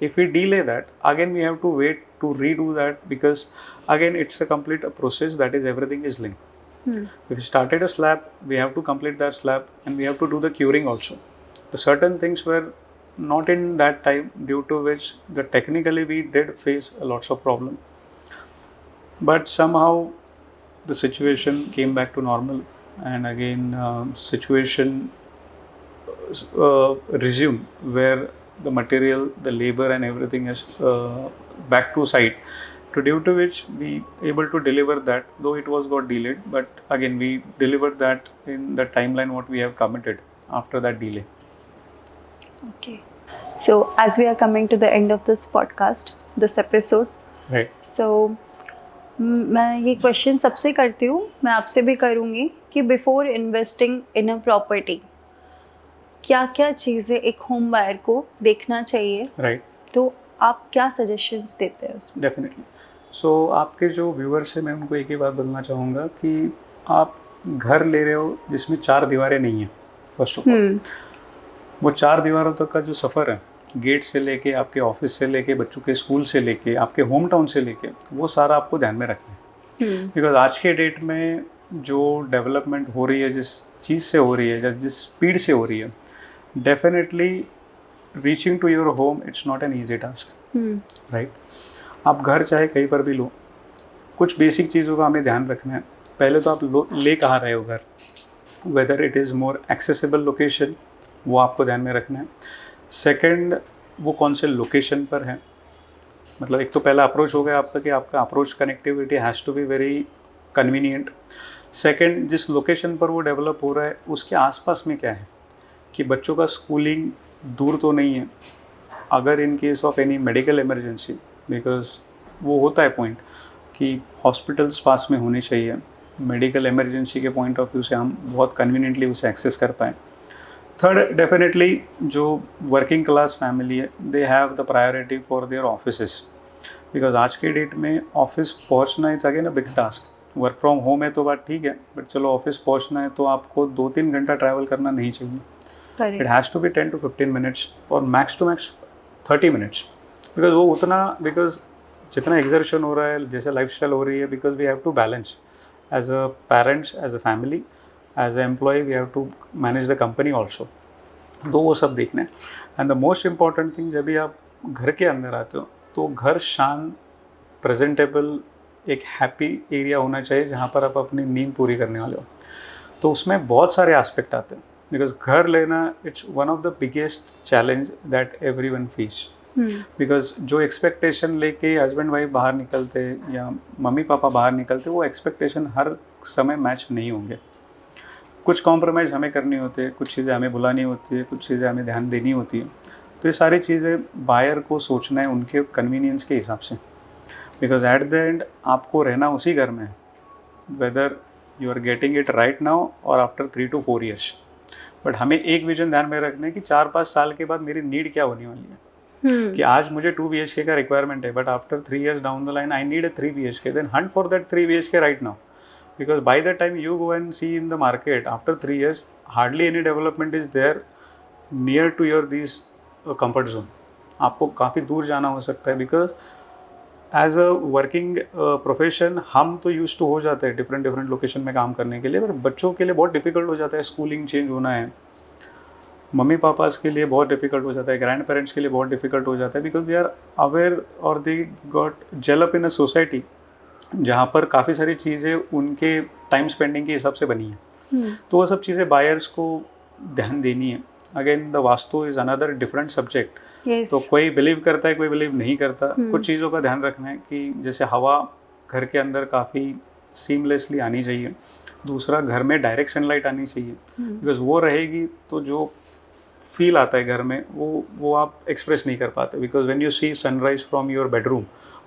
If we delay that, again we have to wait to redo that, because again it's a complete process, that is everything is linked. If we started a slab, we have to complete that slab and we have to do the curing also. The certain things were not in that time, due to which the technically we did face a lots of problem. But somehow the situation came back to normal, and again situation resumed, where the material, the labor and everything is back to site, to due to which we able to deliver that, though it was got delayed, but again we delivered that in the timeline what we have committed after that delay. Okay. So as we are coming to the end of this podcast, this episode, Right. so मैं ये question सबसे करती हूँ, मैं आपसे भी करूँगी कि before investing in a property क्या क्या चीज़ें एक होम बायर को देखना चाहिए, राइट. तो आप क्या सजेशंस देते हैं उसमें? डेफिनेटली. सो आपके जो व्यूअर्स हैं, मैं उनको एक ही बात बोलना चाहूँगा कि आप घर ले रहे हो जिसमें 4 दीवारें नहीं हैं. फर्स्ट ऑफ ऑल वो 4 दीवारों तक का जो सफ़र है, गेट से लेके आपके ऑफिस से लेके बच्चों के स्कूल से लेके आपके होम टाउन से लेके, वो सारा आपको ध्यान में रखना है. बिकॉज आज के डेट में जो डेवलपमेंट हो रही है, जिस चीज़ से हो रही है, जिस स्पीड से हो रही है, definitely reaching to your home it's not an easy task. Right. आप घर चाहे कहीं पर भी लो, कुछ बेसिक चीज़ों का हमें ध्यान रखना है. पहले तो आप ले कहाँ रहे हो घर, whether it is more accessible location, वो आपको ध्यान में रखना है. सेकंड, वो कौन से लोकेशन पर है. मतलब एक तो पहला अप्रोच हो गया आपका कि आपका approach connectivity has to be very convenient. Second, जिस लोकेशन पर वो डेवलप हो रहा है उसके आसपास में क्या है, कि बच्चों का स्कूलिंग दूर तो नहीं है. अगर in case of any medical emergency, because वो होता है पॉइंट कि हॉस्पिटल्स पास में होने चाहिए, मेडिकल इमरजेंसी के पॉइंट ऑफ व्यू से हम बहुत कन्वीनियंटली उसे एक्सेस कर पाएँ. थर्ड, डेफिनेटली जो वर्किंग क्लास फैमिली है, they have the priority for their offices, because आज के डेट में ऑफिस पहुंचना is again a big task. Work from home है तो बात ठीक है, बट चलो ऑफिस पहुंचना है तो आपको 2-3 घंटा ट्रैवल करना नहीं चाहिए. It has to be 10 to 15 minutes और max to max 30 minutes. Because वो उतना, बिकॉज जितना एग्जर्शन हो रहा है, जैसे लाइफस्टाइल हो रही है, because we have to balance as a parents, as a family, as a employ, we have to manage the company also. तो वो सब देखना है. And the most important thing, जब भी आप घर के अंदर आते हो तो घर शांत, प्रेजेंटेबल, एक हैप्पी एरिया होना चाहिए जहाँ पर आप अपनी नींद पूरी करने वाले हो. तो उसमें बहुत सारे एस्पेक्ट आते हैं, बिकॉज घर लेना it's one of the biggest challenge that everyone face. Because जो एक्सपेक्टेशन लेके हस्बैंड वाइफ बाहर निकलते या मम्मी पापा बाहर निकलते, वो एक्सपेक्टेशन हर समय मैच नहीं होंगे. कुछ कॉम्प्रोमाइज़ हमें करनी होती है, कुछ चीज़ें हमें बुलानी होती है, कुछ चीज़ें हमें ध्यान देनी होती है. तो ये सारी चीज़ें बायर को सोचना है उनके कन्वीनियंस के हिसाब से, बिकॉज एट द एंड आपको रहना उसी घर में है, whether you are getting it right now और आफ्टर 3 to 4 years. बट हमें एक विजन ध्यान में रखना है कि 4-5 साल के बाद मेरी नीड क्या होने वाली है. कि आज मुझे 2 BHK का रिक्वायरमेंट है, but after 3 years down the line I need a 3 BHK. Then hunt for that 3 BHK right now. Because by the time you go and see in the market after 3 years, hardly any development is there near to your these comfort zone. आपको काफ़ी दूर जाना हो सकता है, because as a working profession हम तो use to हो जाते हैं डिफरेंट लोकेशन में काम करने के लिए, पर बच्चों के लिए बहुत डिफिकल्ट हो जाता है. स्कूलिंग चेंज होना है, मम्मी पापा के लिए बहुत डिफिकल्ट हो जाता है, ग्रैंड पेरेंट्स के लिए बहुत डिफिकल्ट हो जाता है, बिकॉज दे आर अवेयर और they got gel up in a society जहाँ पर काफ़ी सारी चीज़ें उनके टाइम स्पेंडिंग के हिसाब से बनी है. तो वो सब चीज़ें बायर्स को ध्यान देनी है. Again the vastu is another different subject. तो कोई बिलीव करता है, कोई बिलीव नहीं करता. कुछ चीज़ों का ध्यान रखना है कि जैसे हवा घर के अंदर काफ़ी सीमलेसली आनी चाहिए. दूसरा, घर में डायरेक्ट सनलाइट आनी चाहिए, बिकॉज वो रहेगी तो जो फील आता है घर में वो आप एक्सप्रेस नहीं कर पाते. Because when you see sunrise from your bedroom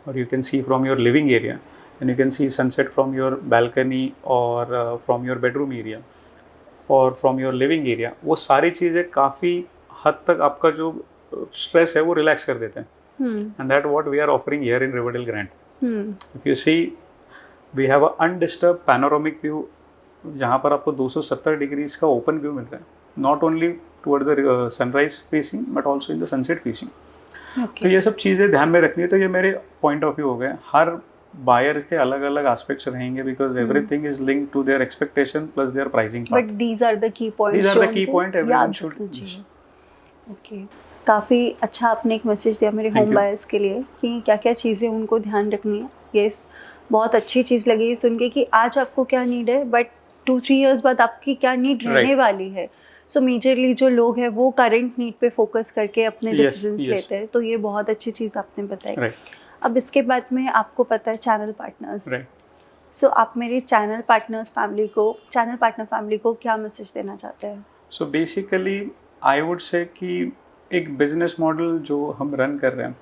और you can see from your living area, and you can see sunset from your balcony or from your bedroom area or from your living area. वो सारी चीज़ें काफ़ी हद तक आपका जो stress है वो रिलैक्स कर देते हैं. and that what we are offering here in Riverdale Grand. if you see, we have a undisturbed panoramic view जहाँ पर आपको 270 डिग्रीज का ओपन व्यू मिल रहा है. Not only toward the sunrise facing but also in the sunset facing. Okay. तो ये सब चीज़ें ध्यान में रखनी है. तो ये मेरे पॉइंट ऑफ व्यू हो गए. हर बायर के अलग अलग एस्पेक्ट्स रहेंगे because everything is linked to their expectation plus their pricing part. But these are the key points. These are the key point everyone should. Okay. काफ़ी अच्छा आपने एक मैसेज दिया मेरे Thank होम you. बायर्स के लिए कि क्या क्या चीज़ें उनको ध्यान रखनी है. यस, बहुत अच्छी चीज़ लगी सुन के कि आज आपको क्या नीड है बट 2-3 इयर्स बाद आपकी क्या नीड रहने Right. वाली है. सो मेजरली जो लोग हैं वो करंट नीड पे फोकस करके अपने Yes, डिसीजंस yes. लेते हैं. तो ये बहुत अच्छी चीज़ आपने बताई. राइट. अब इसके बाद में आपको पता है चैनल पार्टनर्स. राइट. सो आप मेरे चैनल पार्टनर फैमिली को क्या मैसेज देना चाहते हैं? So basically I would say कि एक बिजनेस मॉडल जो हम रन कर रहे हैं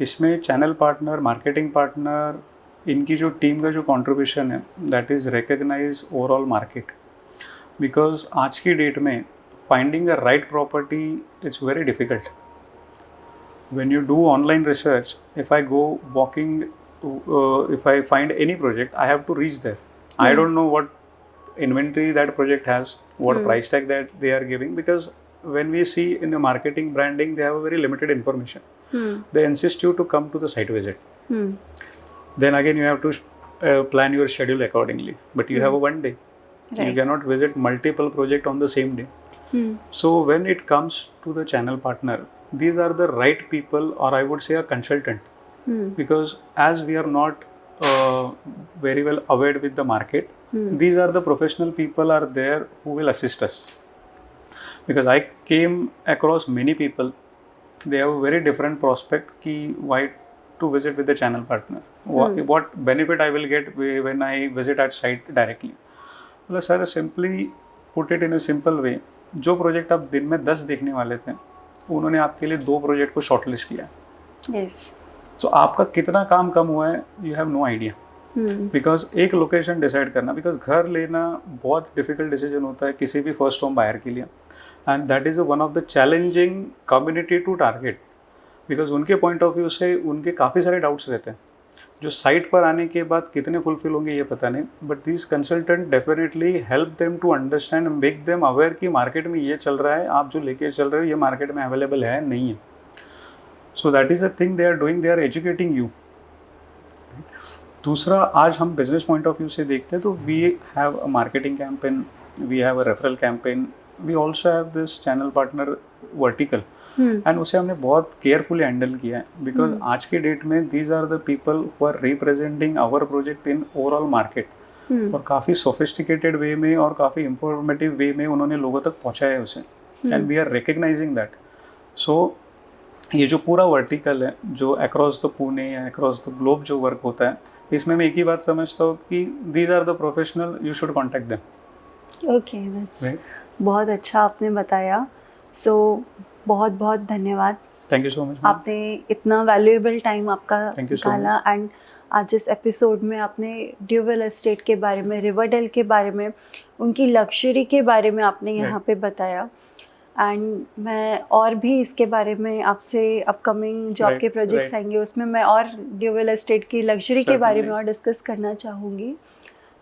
इसमें चैनल पार्टनर, मार्केटिंग पार्टनर, इनकी जो टीम का जो कंट्रीब्यूशन है that is recognise overall market. Because आज की डेट में finding a right property it's very difficult. When you do online research, if I go walking, if I find any project, I have to reach there. I don't know what inventory that project has, what price tag that they are giving, because when we see in the marketing branding, they have a very limited information. They insist you to come to the site visit. Then again, you have to plan your schedule accordingly. But you have a one day. You Right. cannot visit multiple projects on the same day. So when it comes to the channel partner, these are the right people, or I would say a consultant, because as we are not very well aware with the market, these are the professional people are there who will assist us. Because I came across many people, they have a very different prospect ki why to visit with the channel partner, what benefit I will get when I visit at site directly. मतलब sir simply put it in a simple way, जो project आप दिन में 10 देखने वाले थे उन्होंने आपके लिए 2 प्रोजेक्ट को शॉर्टलिस्ट किया. यस. सो आपका कितना काम कम हुआ है you have no idea. Because एक लोकेशन डिसाइड करना, बिकॉज घर लेना बहुत डिफिकल्ट डिसीजन होता है किसी भी फर्स्ट होम बायर के लिए, and that is one of the challenging community to target. Because उनके पॉइंट ऑफ व्यू से उनके काफ़ी सारे डाउट्स रहते हैं जो साइट पर आने के बाद कितने फुलफिल होंगे ये पता नहीं. But this consultant definitely help them to understand, make them aware कि मार्केट में ये चल रहा है, आप जो लेके चल रहे हो ये मार्केट में अवेलेबल है नहीं है. So that is a thing they are doing, they are educating you. दूसरा, आज हम बिजनेस पॉइंट ऑफ व्यू से देखते हैं तो we have a marketing campaign, we have a referral campaign, we also have this channel partner vertical, and उसे हमने बहुत केयरफुली हैंडल किया है. बिकॉज आज के डेट में these are the people who are representing our project in overall market, और काफ़ी सोफिस्टिकेटेड वे में और काफ़ी इंफॉर्मेटिव वे में उन्होंने लोगों तक पहुँचाया है उसे, and we are recognising that. So ये जो पूरा वर्टिकल है जो अक्रॉस द पुणे या अक्रॉस द ग्लोब जो वर्क होता है, इसमें मैं एक ही बात समझता हूँ कि these are the professional, you should contact them. Okay, that's बहुत अच्छा आपने बताया. सो बहुत बहुत धन्यवाद. Thank you so much. आपने इतना वैल्यूएबल टाइम आपका Thank you so निकाला, एंड आज इस एपिसोड में आपने ड्यूवेल एस्टेट के बारे में, रिवरडेल के बारे में, उनकी लग्जरी के बारे में आपने यहाँ पे बताया. एंड मैं और भी इसके बारे में आपसे अपकमिंग जो आपके प्रोजेक्ट्स आएंगे उसमें मैं और ड्यूवेल एस्टेट की लग्जरी के बारे में और डिस्कस करना चाहूँगी.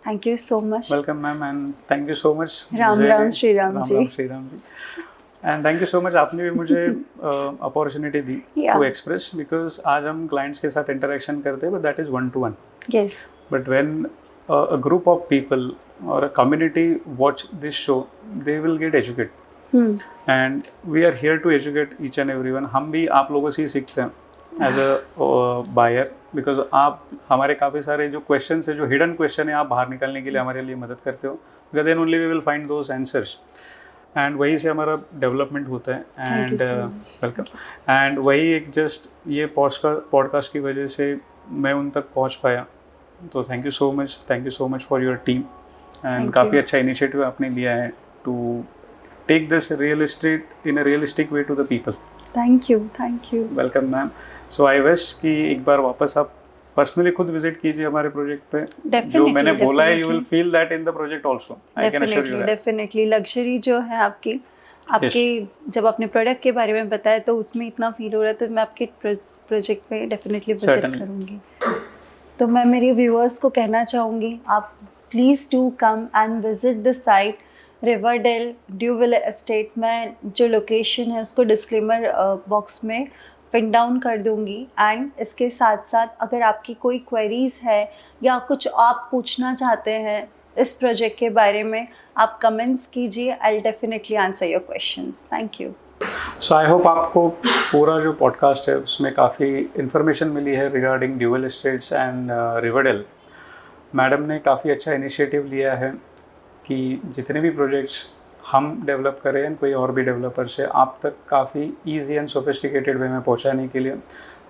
Thank you so much. Welcome ma'am, and thank you so much. Ram Ram Shri Ram ji. And thank you so much, आपने भी मुझे अपॉर्चुनिटी दी टू एक्सप्रेस, बिकॉज आज हम क्लाइंट्स के साथ इंटरेक्शन करते हैं but that is 1-to-1. Yes. But when a group of people और a community watch this show, they will get educate, and we are here to educate each and everyone. हम भी आप लोगों से ही सीखते हैं एज अ बायर, बिकॉज आप हमारे काफ़ी सारे जो क्वेश्चन है, जो हिडन क्वेश्चन है, आप बाहर निकालने के लिए हमारे लिए मदद करते हो. Because then only we will find those answers, and वहीं से हमारा डेवलपमेंट होता है. And welcome. एंड वही एक जस्ट ये पॉडकास्ट की वजह से मैं उन तक पहुंच पाया. तो thank you so much for your team, and काफ़ी अच्छा इनिशिएटिव आपने लिया है to take this real estate in a realistic way to the people. Thank you. Welcome ma'am. So I wish कि एक बार वापस आप पर्सनली खुद विजिट कीजिए हमारे प्रोजेक्ट पे. जो मैंने बोला है, you will feel that in the project also. I can assure you that. Definitely luxury जो है आपकी जब आपने प्रोडक्ट के बारे में बताया तो उसमें इतना फील हो रहा है, तो मैं आपके प्रोजेक्ट पे डेफिनेटली विजिट करूँगी. तो मैं मेरे व्यूअर्स को कहना चाहूँगी, आप please do come and visit the site. Riverdale Duville estate में जो लोकेशन है उसको डिस्क्लेमर बॉक्स में पिन डाउन कर दूंगी। एंड इसके साथ साथ अगर आपकी कोई क्वेरीज़ है या कुछ आप पूछना चाहते हैं इस प्रोजेक्ट के बारे में, आप कमेंट्स कीजिए। I will definitely answer your questions. Thank you. So I hope आपको पूरा जो पॉडकास्ट है उसमें काफ़ी इन्फॉर्मेशन मिली है regarding Duville estates and Riverdale. Madam ने काफ़ी अच्छा इनिशिएटिव लिया है कि जितने भी प्रोजेक्ट्स हम डेवलप करें एंड कोई और भी डेवलपर से आप तक काफ़ी ईजी एंड सोफिस्टिकेटेड वे में पहुंचाने के लिए,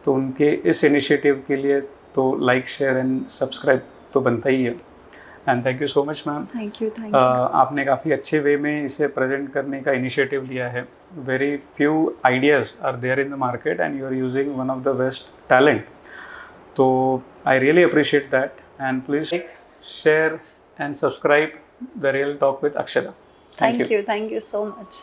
तो उनके इस इनिशिएटिव के लिए तो लाइक शेयर एंड सब्सक्राइब तो बनता ही है। And thank you so much ma'am. Thank you. आपने काफ़ी अच्छे वे में इसे प्रेजेंट करने का इनिशिएटिव लिया है। Very few ideas are there in the market and you are using one of the best talent, तो I really appreciate that. And please like, share and subscribe the real talk with Akshara. Thank you so much.